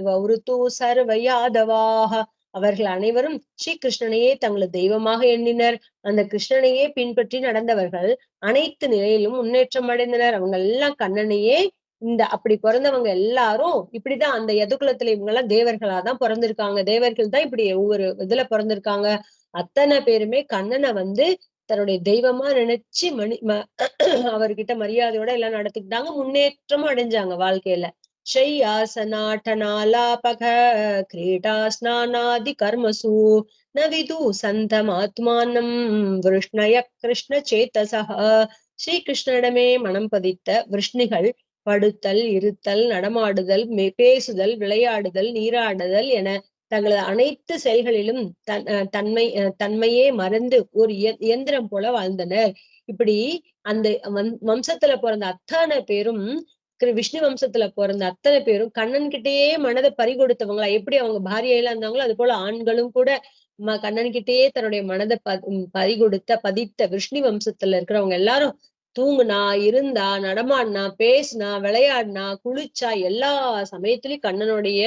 Speaker 1: வௌருது சர்வ யாதவாஹ. அவர்கள் அனைவரும் ஸ்ரீ கிருஷ்ணனையே தங்களது தெய்வமாக எண்ணினர். அந்த கிருஷ்ணனையே பின்பற்றி நடந்தவர்கள் அனைத்து நிலையிலும் முன்னேற்றம் அடைந்தனர். அவங்க எல்லாம் கண்ணனையே அப்படி பிறந்தவங்க எல்லாரும் இப்படிதான் அந்த யதுகுலத்துல இவங்க எல்லாம் தேவர்களாதான் பிறந்திருக்காங்க. தேவர்கள் தான் இப்படி ஒவ்வொரு இதுல பிறந்திருக்காங்க. அத்தனை பேருமே கண்ணனை தன்னுடைய தெய்வமா நினைச்சு அவர்கிட்ட மரியாதையோட எல்லாம் நடத்திக்கிட்டாங்க, முன்னேற்றமும் அடைஞ்சாங்க வாழ்க்கையில. ஷையாசனாட்டனாலாபக கிரீடா ஸ்நானாதி கர்மசு நவிது சந்தமாத்மானம் விருஷ்ணய கிருஷ்ண சேத்தசா. ஸ்ரீ கிருஷ்ணனிடமே மனம் பதித்த விருஷ்ணிகள் படுத்தல், இருத்தல், நடமாடுதல், பேசுதல், விளையாடுதல், நீராடுதல் என தங்களது அனைத்து செயல்களிலும் தன்மையே மறந்து ஒரு இயந்திரம் போல வாழ்ந்தனர். இப்படி அந்த வம்சத்துல பிறந்த அத்தனை பேரும், விஷ்ணு வம்சத்துல பிறந்த அத்தனை பேரும் கண்ணன் கிட்டேயே மனதை பறிகொடுத்தவங்களா, எப்படி அவங்க பாரியெல்லாம் இருந்தாங்களோ அது போல ஆண்களும் கூட கண்ணன் கிட்டேயே தன்னுடைய மனதை பதித்த விஷ்ணு வம்சத்துல இருக்கிறவங்க எல்லாரும் தூங்குனா, இருந்தா, நடமாடினா, பேசினா, விளையாடினா, குளிச்சா எல்லா சமயத்திலயும் கண்ணனுடைய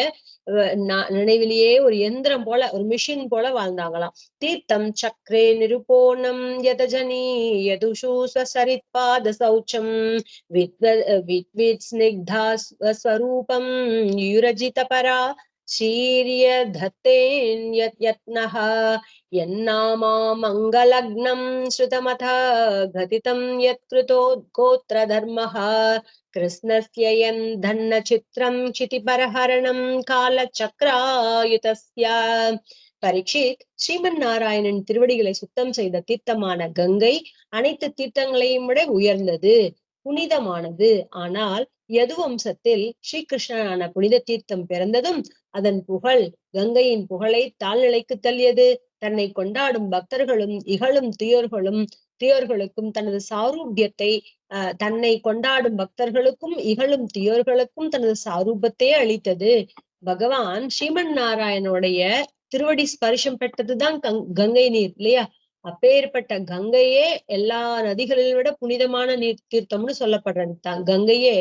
Speaker 1: நினைவிலேயே ஒரு எந்திரம் போல, ஒரு மிஷின் போல வாழ்ந்தாங்களாம். தீர்த்தம் சக்கரே நிருபோணம் யதஜனி யதுஷு ஸ்வசரித் பாத சௌச்சம் வித்வித் ஸ்னிக்தா ஸ்வரூபம் யுரஜித பரா ஷீரிய தத்தேன் யத்னஹ யன்னாமா மங்களக்னம் ஸ்ருதமத கதிதம் யத்கிருதோ கோத்ர தர்மஹ கிருஷ்ணஸ்ய யந்தன்ன சித்ரம் சிதிபரஹரணம் காலசக்ராயுதஸ்ய. பரீட்சித், ஸ்ரீமன் நாராயணன் திருவடிகளை சுத்தம் செய்த தீர்த்தமான கங்கை அனைத்து தீர்த்தங்களையும் விட உயர்ந்தது, புனிதமானது. ஆனால் யது வம்சத்தில் ஸ்ரீகிருஷ்ணனான புனித தீர்த்தம் பிறந்ததும் அதன் புகழ் கங்கையின் புகழை தாழ்நிலைக்கு தள்ளியது. தன்னை கொண்டாடும் பக்தர்களும் இகழும் துயோர்களுக்கும் தனது சாரூபியத்தை தன்னை கொண்டாடும் பக்தர்களுக்கும் இகழும் துயோர்களுக்கும் தனது சாரூபத்தையே அளித்தது. பகவான் ஸ்ரீமன் நாராயணனுடைய திருவடி ஸ்பர்ஷம் பெற்றதுதான் கங்கை நீர், இல்லையா? அப்பேற்பட்ட கங்கையே எல்லா நதிகளை விட புனிதமான நீர் தீர்த்தம்னு சொல்லப்படுற கங்கையே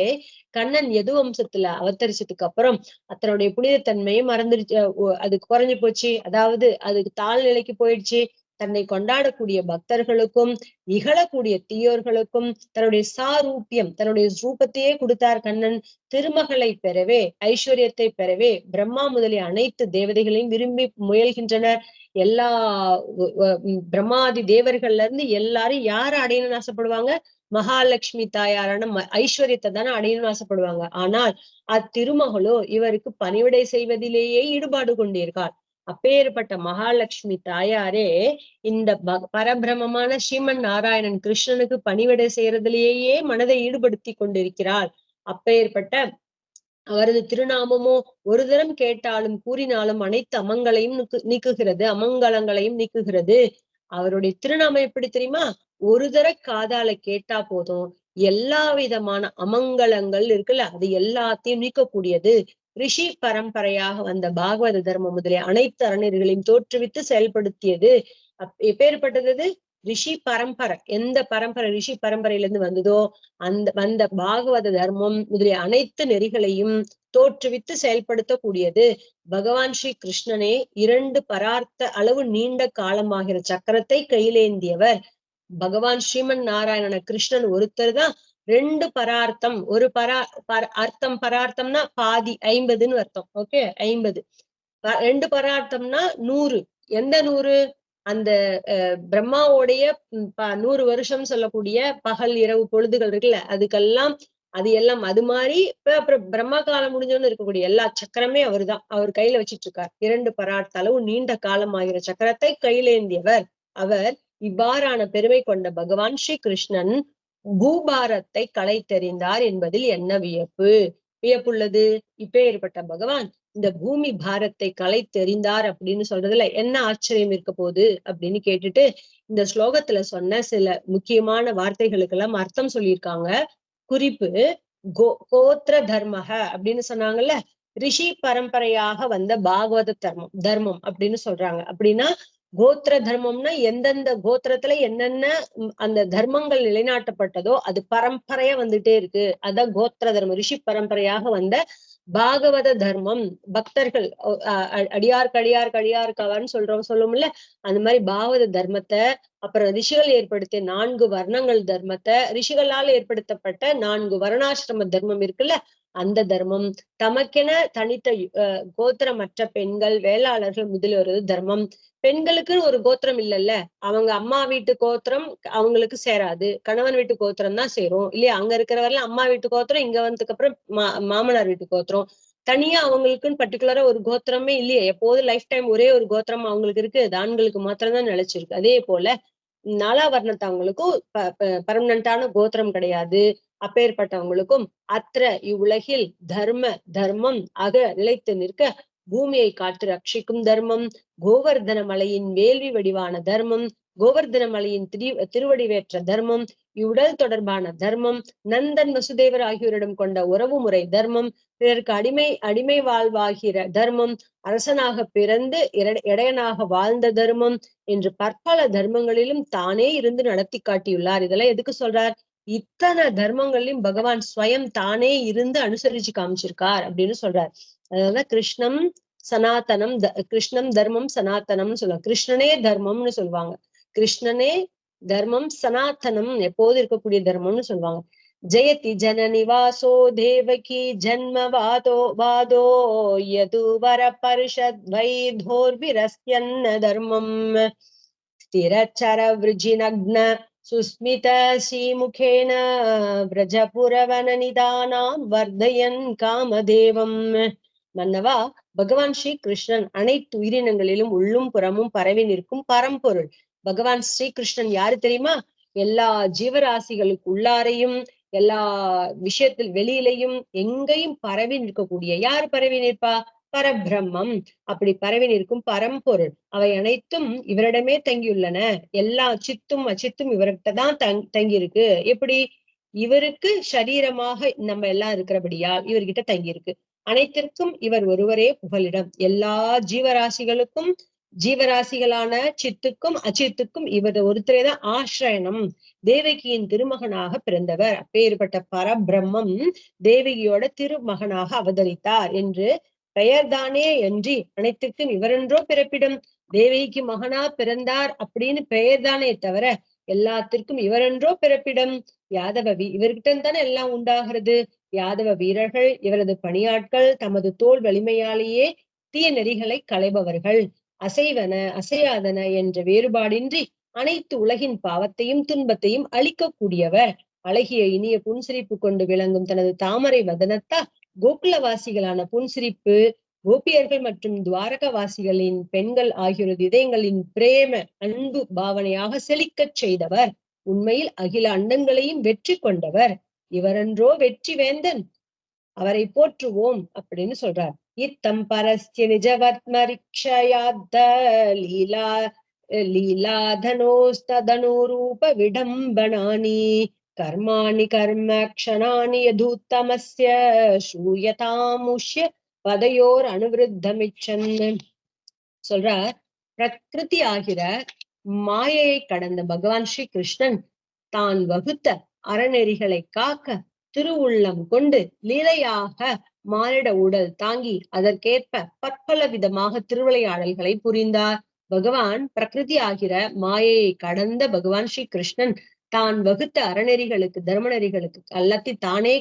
Speaker 1: கண்ணன் யது வம்சத்துல அவதரிச்சதுக்கு அப்புறம் அத்தனுடைய புனிதத்தன்மையை மறந்துருச்சு, அது குறைஞ்சு போச்சு, அதாவது அதுக்கு தாழ்நிலைக்கு போயிடுச்சு. தன்னை கொண்டாடக்கூடிய பக்தர்களுக்கும் இகழக்கூடிய தீயோர்களுக்கும் தன்னுடைய சாரூபியம், தன்னுடைய ரூபத்தையே கொடுத்தார் கண்ணன். திருமகளை பெறவே, ஐஸ்வர்யத்தை பெறவே பிரம்மா முதலிய அனைத்து தேவதைகளையும் விரும்பி முயல்கின்றனர். எல்லா பிரம்மாதி தேவர்கள்ல இருந்து எல்லாரும் யார அடையணும்னு ஆசைப்படுவாங்க? மகாலட்சுமி தாயாரான ஐஸ்வர்யத்தை தானே அடையணும்னு ஆசைப்படுவாங்க. ஆனால் அத்திருமகளோ இவருக்கு பணிவிடை செய்வதிலேயே ஈடுபாடு கொண்டிருக்கார். அப்பேற்பட்ட மகாலட்சுமி தாயாரே இந்த பரபிரமமான ஸ்ரீமன் நாராயணன் கிருஷ்ணனுக்கு பணிவிடை செய்யறதிலேயே மனதை ஈடுபடுத்தி கொண்டிருக்கிறாள். அப்பேற்பட்ட அவரது திருநாமமோ ஒரு தரம் கேட்டாலும் கூறினாலும் அனைத்து அமங்களையும் நீக்குகிறது, அமங்கலங்களையும் நீக்குகிறது. அவருடைய திருநாமம் எப்படி தெரியுமா? ஒரு தர காதால கேட்டா போதும், எல்லா விதமான அமங்கலங்கள் இருக்குல்ல, அது எல்லாத்தையும் நீக்கக்கூடியது. ரிஷி பரம்பரையாக வந்த பாகவத தர்மம் முதலிய அனைத்து அறநெறிகளையும் தோற்றுவித்து செயல்படுத்தியது. எப்பேற்பட்டது? ரிஷி பரம்பரை. எந்த பரம்பரை ரிஷி பரம்பரையிலிருந்து வந்ததோ அந்த வந்த பாகவத தர்மம் முதலிய அனைத்து நெறிகளையும் தோற்றுவித்து செயல்படுத்தக்கூடியது. பகவான் ஸ்ரீ கிருஷ்ணனே 2 பரார்த்த அளவு நீண்ட காலமாகிற சக்கரத்தை கையிலேந்தியவர். பகவான் ஸ்ரீமன் நாராயணன கிருஷ்ணன் ஒருத்தர் தான் 2 பரார்த்தம். ஒரு அர்த்தம், பரார்த்தம்னா பாதி, 50ன்னு அர்த்தம். ஓகே, 50. 2 பரார்த்தம்னா 100. எந்த 100? அந்த பிரம்மாவோடைய 100 வருஷம் சொல்லக்கூடிய பகல் இரவு பொழுதுகள் இருக்குல்ல, அதுக்கெல்லாம் அது எல்லாம் அது மாதிரி. அப்புறம் பிரம்மா காலம் முடிஞ்சோன்னு இருக்கக்கூடிய எல்லா சக்கரமே அவர்தான், அவர் கையில வச்சிட்டு இருக்கார். 2 பரார்த்த அளவு நீண்ட காலம் ஆகிற சக்கரத்தை கையிலேந்தியவர் அவர். இவ்வாறான பெருமை கொண்ட பகவான் ஸ்ரீ கிருஷ்ணன் பூபாரத்தை களைத்தெறிந்தார் என்பதில் என்ன வியப்புள்ளது? இப்பேற்பட்ட பகவான் இந்த பூமி பாரத்தை களைத்தெறிந்தார் அப்படின்னு சொல்றதுல என்ன ஆச்சரியம் இருக்க போகுது அப்படின்னு கேட்டுட்டு, இந்த ஸ்லோகத்துல சொன்ன சில முக்கியமான வார்த்தைகளுக்கெல்லாம் அர்த்தம் சொல்லியிருக்காங்க. குறிப்பு, கோத்திர தர்மக அப்படின்னு சொன்னாங்கல்ல, ரிஷி பரம்பரையாக வந்த பாகவத தர்மம் அப்படின்னு சொல்றாங்க. அப்படின்னா கோத்திர தர்மம்னா எந்தெந்த கோத்திரத்துல என்னென்ன அந்த தர்மங்கள் நிலைநாட்டப்பட்டதோ அது பரம்பரையா வந்துட்டே இருக்கு. அதான் கோத்திர தர்மம். ரிஷி பரம்பரையாக வந்த பாகவத தர்மம். பக்தர்கள் அடியார்கவான்னு சொல்லும்ல, அந்த மாதிரி பாகவத தர்மத்தை, அப்புறம் ரிஷிகள் ஏற்படுத்திய 4 வர்ணங்கள் தர்மத்தை, ரிஷிகளால் ஏற்படுத்தப்பட்ட 4 வர்ணாசிரம தர்மம் இருக்குல்ல, அந்த தர்மம், தமக்கென தனித்த கோத்திரமற்ற பெண்கள், வேளாளர்கள் முதலியோரது தர்மம். பெண்களுக்குன்னு ஒரு கோத்திரம் இல்லைல்ல, அவங்க அம்மா வீட்டு கோத்திரம் அவங்களுக்கு சேராது, கணவன் வீட்டு கோத்திரம் தான் சேரும் இல்லையா? அங்க இருக்கிறவர்ல அம்மா வீட்டு கோத்திரம், இங்க வந்ததுக்கு அப்புறம் மாமனார் வீட்டு கோத்திரம். தனியா அவங்களுக்குன்னு பர்டிகுலரா ஒரு கோத்திரமே இல்லையே. எப்போதும் லைஃப் டைம் ஒரே ஒரு கோத்திரம் அவங்களுக்கு இருக்கு, அது ஆண்களுக்கு மாத்திரம் தான் நிலைச்சிருக்கு. அதே போல நாலாவர்ணத்தவங்களுக்கும் பர்மனண்டான கோத்திரம் கிடையாது. அப்பேற்பட்டவங்களுக்கும் இவ்வுலகில் தர்மம் அக நிலைத்து நிற்க பூமியை காத்து ரட்சிக்கும் தர்மம், கோவர்தன மலையின் வேள்வி வடிவான தர்மம், கோவர்தன மலையின் திருவடிவேற்ற தர்மம், இவ்வுடல் தொடர்பான தர்மம், நந்தன் வசுதேவர் ஆகியோரிடம் கொண்ட உறவு முறை தர்மம், பிறருக்கு அடிமை வாழ்வாகிற தர்மம், அரசனாக பிறந்து இடையனாக வாழ்ந்த தர்மம் என்று பற்பல தர்மங்களிலும் தானே இருந்து நடத்தி காட்டியுள்ளார். இதெல்லாம் எதுக்கு சொல்றார்? இத்தனை தர்மங்களையும் பகவான் ஸ்வயம் தானே இருந்து அனுசரிச்சு காமிச்சிருக்கார் அப்படின்னு சொல்றார். அதாவது கிருஷ்ணம் தர்மம் சனாத்தனம்னு சொல்லுவாங்க. கிருஷ்ணனே தர்மம்னு சொல்லுவாங்க. கிருஷ்ணனே தர்மம், சனாத்தனம் எப்போது இருக்கக்கூடிய தர்மம்னு சொல்லுவாங்க. ஜெயதி ஜனநிவாசோ தேவகி ஜன்மவாதோ யதுவர பரிஷத் வைதோர்விரஸ்யன்ன தர்மம் ஸ்திரச்சர விருஜிநக்ன சுஸ்மித ஸ்ரீமுகேன விரஜபுரவன நிதானாம் வர்தயன் காமதேவம். மன்னவா, பகவான் ஸ்ரீ கிருஷ்ணன் அனைத்து உயிரினங்களிலும் உள்ளும் புறமும் பரவி நிற்கும் பரம்பொருள். பகவான் ஸ்ரீ கிருஷ்ணன் யாரு தெரியுமா? எல்லா ஜீவராசிகளுக்கு உள்ளாரையும் எல்லா விஷயத்தில் வெளியிலையும் எங்கேயும் பரவி நிற்கக்கூடிய யாரு பரவி நிற்பா? பரபிரம்மம். அப்படி பரவி நிற்கும் பரம்பொருள். அவை அனைத்தும் இவரிடமே தங்கியுள்ளன. எல்லா சித்தும் அச்சித்தும் இவர்கிட்ட தான் தங்கியிருக்கு. எப்படி? இவருக்கு சரீரமாக நம்ம எல்லாம் இருக்கிறபடியால் இவர்கிட்ட தங்கியிருக்கு. அனைத்திற்கும் இவர் ஒருவரே புகலிடம். எல்லா ஜீவராசிகளுக்கும், ஜீவராசிகளான சித்துக்கும் அச்சித்துக்கும் இவர் ஒருத்தரே தான் ஆசிரயணம். தேவகியின் திருமகனாக பிறந்தவர். அப்பேற்பட்ட பரபிரம்மம் தேவகியோட திருமகனாக அவதரித்தார் என்று பெயர்தானே அன்றி அனைத்திற்கும் இவரென்றோ பிறப்பிடம். தேவகிக்கு மகனா பிறந்தார் அப்படின்னு பெயர் தானே தவிர எல்லாத்திற்கும் இவரென்றோ பிறப்பிடம். யாதவ இவர்கிட்ட தானே எல்லாம் உண்டாகிறது. யாதவ வீரர்கள் இவரது பணியாட்கள், தமது தோல் வலிமையாலேயே தீய நெறிகளை களைபவர்கள். அசைவன அசையாதன என்ற வேறுபாடின்றி அனைத்து உலகின் பாவத்தையும் துன்பத்தையும் அழிக்கக்கூடியவர். அழகிய இனிய புன்சிரிப்பு கொண்டு விளங்கும் தனது தாமரை வதனத்தால் கோகுலவாசிகளான புன்சிரிப்பு கோபியர்கள் மற்றும் துவாரகவாசிகளின் பெண்கள் ஆகியோரது இதயங்களின் பிரேம அன்பு பாவனையாக செழிக்கச் செய்தவர். உண்மையில் அகில அண்டங்களையும் வெற்றி கொண்டவர். இவரென்றோ வெற்றி வேந்தன், அவரை போற்றுவோம் அப்படின்னு சொல்றார். இத்தம் பரஸ்ய நிஜவத்மரிக்ஷயாத்த லீலா லீலாதனோஸ்ததனுரூப விடம்பனானி கர்மாணி கர்ம க்ஷணானி யதூத்தமஸ்ய ஸ்ரூயதாமுஷ்ய பதையோர் அனுவிருத்தமிச்சன் சொல்றார். பிரகிருதி ஆகிற மாயையை கடந்த பகவான் ஸ்ரீ கிருஷ்ணன் தான் வகுத்த அறநெறிகளை காக்க திருவுள்ளம் கொண்டு லீலையாக மானிட உடல் தாங்கி அதற்கேற்ப பற்பல விதமாக திருவிளையாடல்களை புரிந்தார். பகவான் பிரகிருதி ஆகிற மாயையை கடந்த பகவான் ஸ்ரீ கிருஷ்ணன் தான் வகுத்த அறநெறிகளுக்கு தர்மநெறிகளுக்கு எல்லாத்தையும் தானே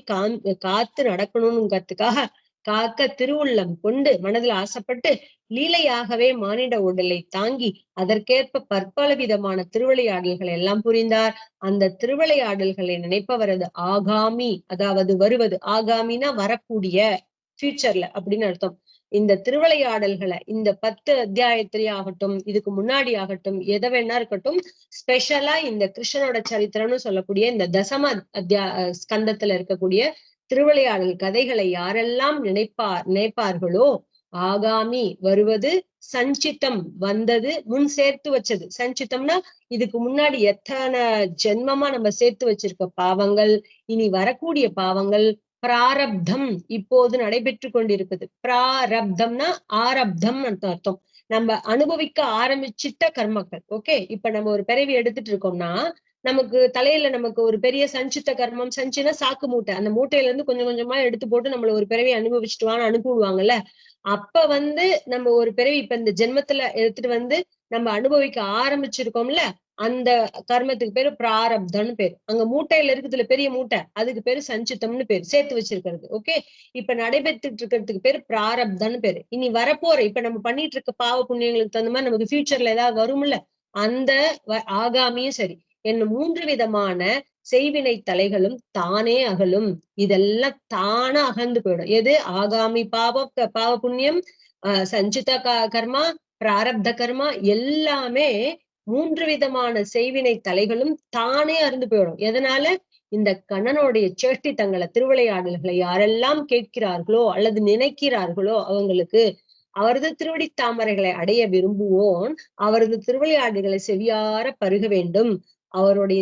Speaker 1: காத்து நடக்கணும்ங்கிறதுக்காக காக்க திருவுள்ளம் கொண்டு மனதில் ஆசைப்பட்டு லீலையாகவே மானிட உடலை தாங்கி அதற்கேற்ப பற்பல விதமான திருவிளையாடல்களை எல்லாம் புரிந்தார். அந்த திருவிளையாடல்களை நினைப்பவரது ஆகாமி, அதாவது வருவது, ஆகாமினா வரக்கூடிய, ஃபியூச்சர்ல அப்படின்னு அர்த்தம். இந்த திருவிளையாடல்களை இந்த 10 அத்தியாயத்திலே ஆகட்டும், இதுக்கு முன்னாடி ஆகட்டும், எதை வேணா இருக்கட்டும், ஸ்பெஷலா இந்த கிருஷ்ணனோட சரித்திரம்னு சொல்லக்கூடிய இந்த தசம ஸ்கந்தத்துல இருக்கக்கூடிய திருவிளையாடல் கதைகளை யாரெல்லாம் நினைப்பார்களோ, ஆகாமி வருவது, சஞ்சித்தம் வந்தது, முன் சேர்த்து வச்சது. சஞ்சித்தம்னா இதுக்கு முன்னாடி எத்தனை ஜென்மமா நம்ம சேர்த்து வச்சிருக்க பாவங்கள், இனி வரக்கூடிய பாவங்கள், பிராரப்தம் இப்போது நடைபெற்று கொண்டிருக்குது. பிராரப்தம்னா ஆரப்தம் அர்த்தம். நம்ம அனுபவிக்க ஆரம்பிச்சிட்ட கர்மக்கள். ஓகே, இப்ப நம்ம ஒரு பிறவி எடுத்துட்டு இருக்கோம்னா நமக்கு தலையில நமக்கு ஒரு பெரிய சஞ்சித்த கர்மம், சஞ்சினா சாக்கு மூட்டை, அந்த மூட்டையில இருந்து கொஞ்சம் கொஞ்சமா எடுத்து போட்டு நம்மள ஒரு பிறவி அனுபவிச்சுட்டு வான்னு அனுப்பிடுவாங்கல்ல. அப்ப நம்ம ஒரு பிறவி இப்ப இந்த ஜென்மத்துல எடுத்துட்டு நம்ம அனுபவிக்க ஆரம்பிச்சிருக்கோம்ல, அந்த கர்மத்துக்கு பேரு பிராரப்தம்னு பேரு. அங்க மூட்டையில இருக்குதுல பெரிய மூட்டை, அதுக்கு பேரு சஞ்சித்தம்னு பேரு, சேர்த்து வச்சிருக்கிறது. ஓகே, இப்ப நடைபெற்றுட்டு இருக்கிறதுக்கு பேரு பிராரப்தம்னு பேரு. இனி வரப்போற இப்ப நம்ம பண்ணிட்டு இருக்க பாவ புண்ணியங்களுக்கு தகுந்த மாதிரி நமக்கு ஃபியூச்சர்ல ஏதாவது வரும்ல, அந்த ஆகாமியும் சரி என்னும் 3 விதமான செய்வினை தலைகளும் தானே அகலும். இதெல்லாம் தானா அகழ்ந்து போயிடும். எது? ஆகாமி பாவ புண்ணியம், சஞ்சித கர்மா, பிராரப்த கர்மா எல்லாமே 3 விதமான செய்வினை தலைகளும் தானே அருந்து போயிடும். எதனால? இந்த கண்ணனுடைய சேஷ்டித்தங்களை, திருவிளையாடல்களை யாரெல்லாம் கேட்கிறார்களோ அல்லது நினைக்கிறார்களோ அவங்களுக்கு அவரது திருவடி தாமரைகளை அடைய விரும்புவோன் அவரது திருவிளையாடுகளை செவியார பருக வேண்டும். அவருடைய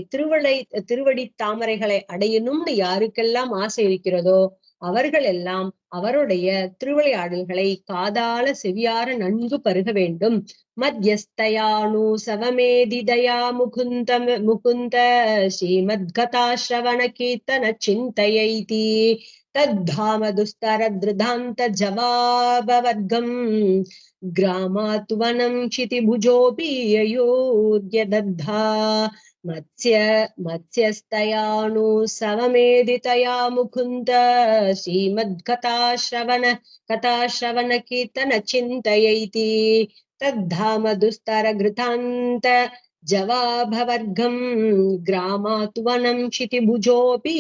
Speaker 1: திருவடி தாமரைகளை அடையணும்னு யாருக்கெல்லாம் ஆசை இருக்கிறதோ அவர்கள் எல்லாம் அவருடைய திருவிளையாடல்களை காதால செவியார நன்கு பருக வேண்டும். மத்யஸ்தயானு சவமேதிதயா முகுந்த ஸ்ரீமத்கதாஸ்ரவண கீர்த்தன சிந்தையைதி தத்தாம துஸ்தர திருதாந்த ஜவாபவர்க்கம் கிராமாத் வனம் क्षितिभुजोऽपि ययोद्य दद्धा मत्स्यस्तयानु सवमेदितया मुकुन्द कथाश्रवण कीर्तन चिन्तयैति तद्धाम दुस्तर घृतान्त जवाभवर्गं ग्रामात् वनं क्षितिभुजोऽपि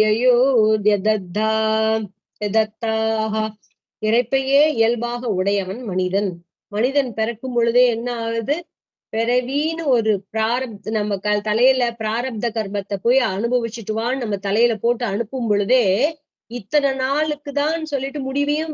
Speaker 1: ययोद्य दत्ताः. இறைப்பையே இயல்பாக உடையவன் மனிதன். மனிதன் பிறக்கும் பொழுதே என்ன ஆகுது? பிறவின்னு ஒரு நம்ம தலையில பிராரப்த கர்மத்தை போய் அனுபவிச்சுட்டுவான்னு நம்ம தலையில போட்டு அனுப்பும் பொழுதே இத்தனை நாளுக்கு தான் சொல்லிட்டு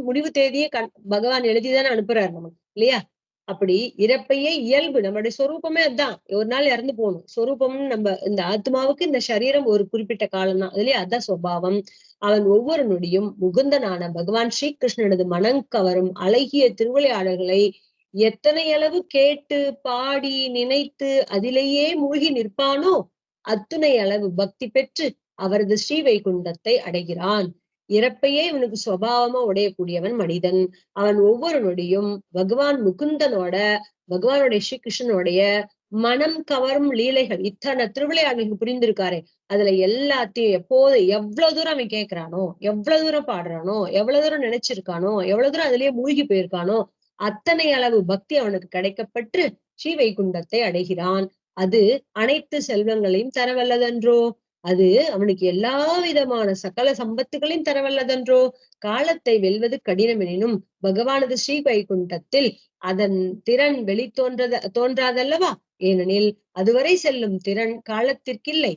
Speaker 1: முடிவு தேதியும் பகவான் எழுதிதானே அனுப்புறாரு நமக்கு, இல்லையா? அப்படி இறப்பையே இயல்பு, நம்மளுடைய சொரூபமே அதுதான். ஒரு நாள் இறந்து போகணும். சொரூபம்னு நம்ம இந்த ஆத்மாவுக்கு இந்த சரீரம் ஒரு குறிப்பிட்ட காலம் தான், அதுலயே அதான் சுபாவம். அவன் ஒவ்வொரு நொடியும் முகுந்தனான பகவான் ஸ்ரீகிருஷ்ணனது மனங்கவரும் அழகிய திருவிளையாடல்களை எத்தனை அளவு கேட்டு பாடி நினைத்து அதிலேயே மூழ்கி நிற்பானோ அத்துணை அளவு பக்தி பெற்று அவரது ஸ்ரீ வைகுண்டத்தை அடைகிறான். இறப்பையே இவனுக்கு சுபாவமா உடையக்கூடியவன் மனிதன். அவன் ஒவ்வொரு நொடியும் பகவான் முகுந்தனோட, பகவானுடைய ஸ்ரீகிருஷ்ணனுடைய மனம் கவரும் லீலைகள், இத்தனை திருவிளையாடலுக்கு புரிந்திருக்காரே, அதுல எல்லாத்தையும் எப்போது எவ்வளவு தூரம் அவன் கேட்கிறானோ, எவ்வளவு தூரம் பாடுறானோ, எவ்வளவு தூரம் நினைச்சிருக்கானோ, எவ்வளவு தூரம் அதுலயே மூழ்கி போயிருக்கானோ, அத்தனை அளவு பக்தி அவனுக்கு கிடைக்கப்பட்டு ஸ்ரீ வைகுண்டத்தை அடைகிறான். அது அனைத்து செல்வங்களையும் தரவல்லதன்றோ, அது அவனுக்கு எல்லா விதமான சகல சம்பத்துகளையும் தரவல்லதன்றோ. காலத்தை வெல்வது கடினம் எனினும் பகவானது ஸ்ரீ வைகுண்டத்தில் அதன் திறன் தோன்றாதல்லவா? ஏனெனில் அதுவரை செல்லும் திறன் காலத்திற்கில்லை.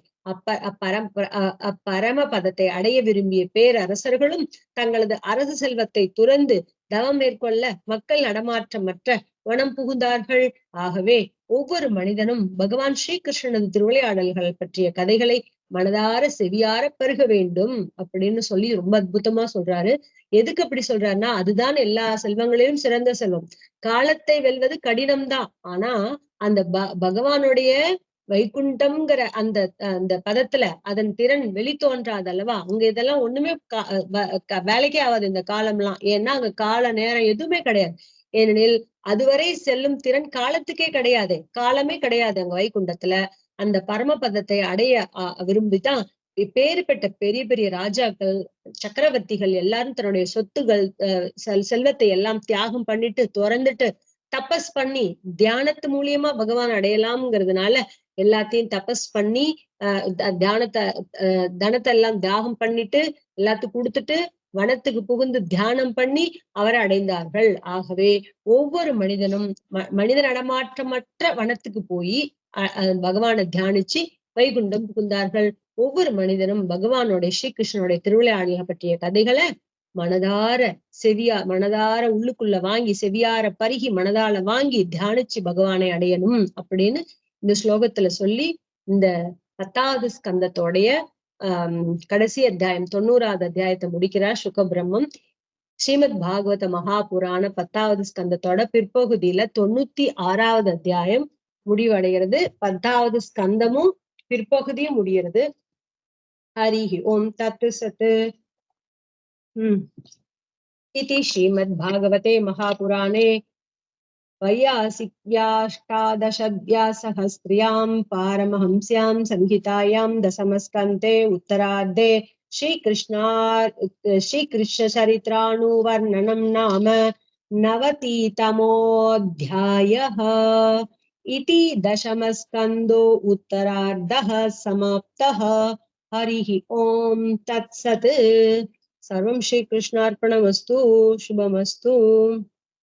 Speaker 1: அப்பரம பதத்தை அடைய விரும்பிய பேரரசர்களும் தங்களது அரசு செல்வத்தை துறந்து தவம் மேற்கொள்ள மக்கள் நடமாற்றமற்ற வனம் புகுந்தார்கள். ஆகவே ஒவ்வொரு மனிதனும் பகவான் ஸ்ரீகிருஷ்ணனது திருவிளையாடல்கள் பற்றிய கதைகளை மனதார செவியார பருக வேண்டும் அப்படின்னு சொல்லி ரொம்ப அற்புதமா சொல்றாரு. எதுக்கு அப்படி சொல்றாருன்னா, அதுதான் எல்லா செல்வங்களிலும் சிறந்த செல்வம். காலத்தை வெல்வது கடினம்தான். ஆனா அந்த பகவானுடைய வைகுண்டம்ங்கிற அந்த அந்த பதத்துல அதன் திறன் வெளித்தோன்றாதல்லவா? அங்க இதெல்லாம் ஒண்ணுமே வேலைக்கே ஆகாது இந்த காலம்லாம். ஏன்னா அங்க கால நேரம் எதுவுமே கிடையாது. ஏனெனில் அதுவரை செல்லும் திறன் காலத்துக்கே கிடையாது. காலமே கிடையாது அங்க வைகுண்டத்துல. அந்த பரமபதத்தை அடைய விரும்பிதான் இப்பேற்பட்ட பெரிய பெரிய ராஜாக்கள், சக்கரவர்த்திகள் எல்லாரும் தன்னுடைய சொத்துகள், செல்வத்தை எல்லாம் தியாகம் பண்ணிட்டு துறந்துட்டு தபஸ் பண்ணி தியானத்து மூலியமா பகவான் அடையலாம்ங்கிறதுனால எல்லாத்தையும் தபஸ் பண்ணி தியானத்தை தனத்தை எல்லாம் தியாகம் பண்ணிட்டு எல்லாத்துக்கும் கொடுத்துட்டு வனத்துக்கு புகுந்து தியானம் பண்ணி அவரை அடைந்தார்கள். ஆகவே ஒவ்வொரு மனிதனும் மனித நடமாற்றமற்ற வனத்துக்கு போய் பகவானை தியானிச்சு வைகுண்டம் புகுந்தார்கள். ஒவ்வொரு மனிதனும் பகவானுடைய ஸ்ரீகிருஷ்ணனுடைய திருவிளையாடல்கள் பற்றிய கதைகளை மனதார உள்ளுக்குள்ள வாங்கி செவியார பருகி மனதால வாங்கி தியானிச்சு பகவானை அடையணும் அப்படின்னு இந்த ஸ்லோகத்துல சொல்லி இந்த 10வது ஸ்கந்தத்தோடைய கடைசி அத்தியாயம் 90வது அத்தியாயத்தை முடிக்கிறார் சுகபிரம்மம். ஸ்ரீமத் பாகவத மகாபுராண 10வது ஸ்கந்தத்தோட பிற்பகுதியில 96வது அத்தியாயம் முடிவடைகிறது. 10வது ஸ்கந்தமும் பிற்பகுதியும் முடிகிறது. ஹரிஹி ஓம் தத்து சத்து. इति श्रीमद्भागवते महापुराणे वैयासिक्याष्टादशाध्यायसहस्र्यां पारमहंस्यां संहितायां दशमस्कन्ते उत्तरार्धे श्रीकृष्णचरित्रानुवर्णनं नाम 90तमोऽध्यायः। इति दशमस्कन्धो उत्तरार्धः समाप्तः। हरिः ओम तत्सत्। सर्वं श्रीकृष्णार्पणमस्तु। शुभमस्तु।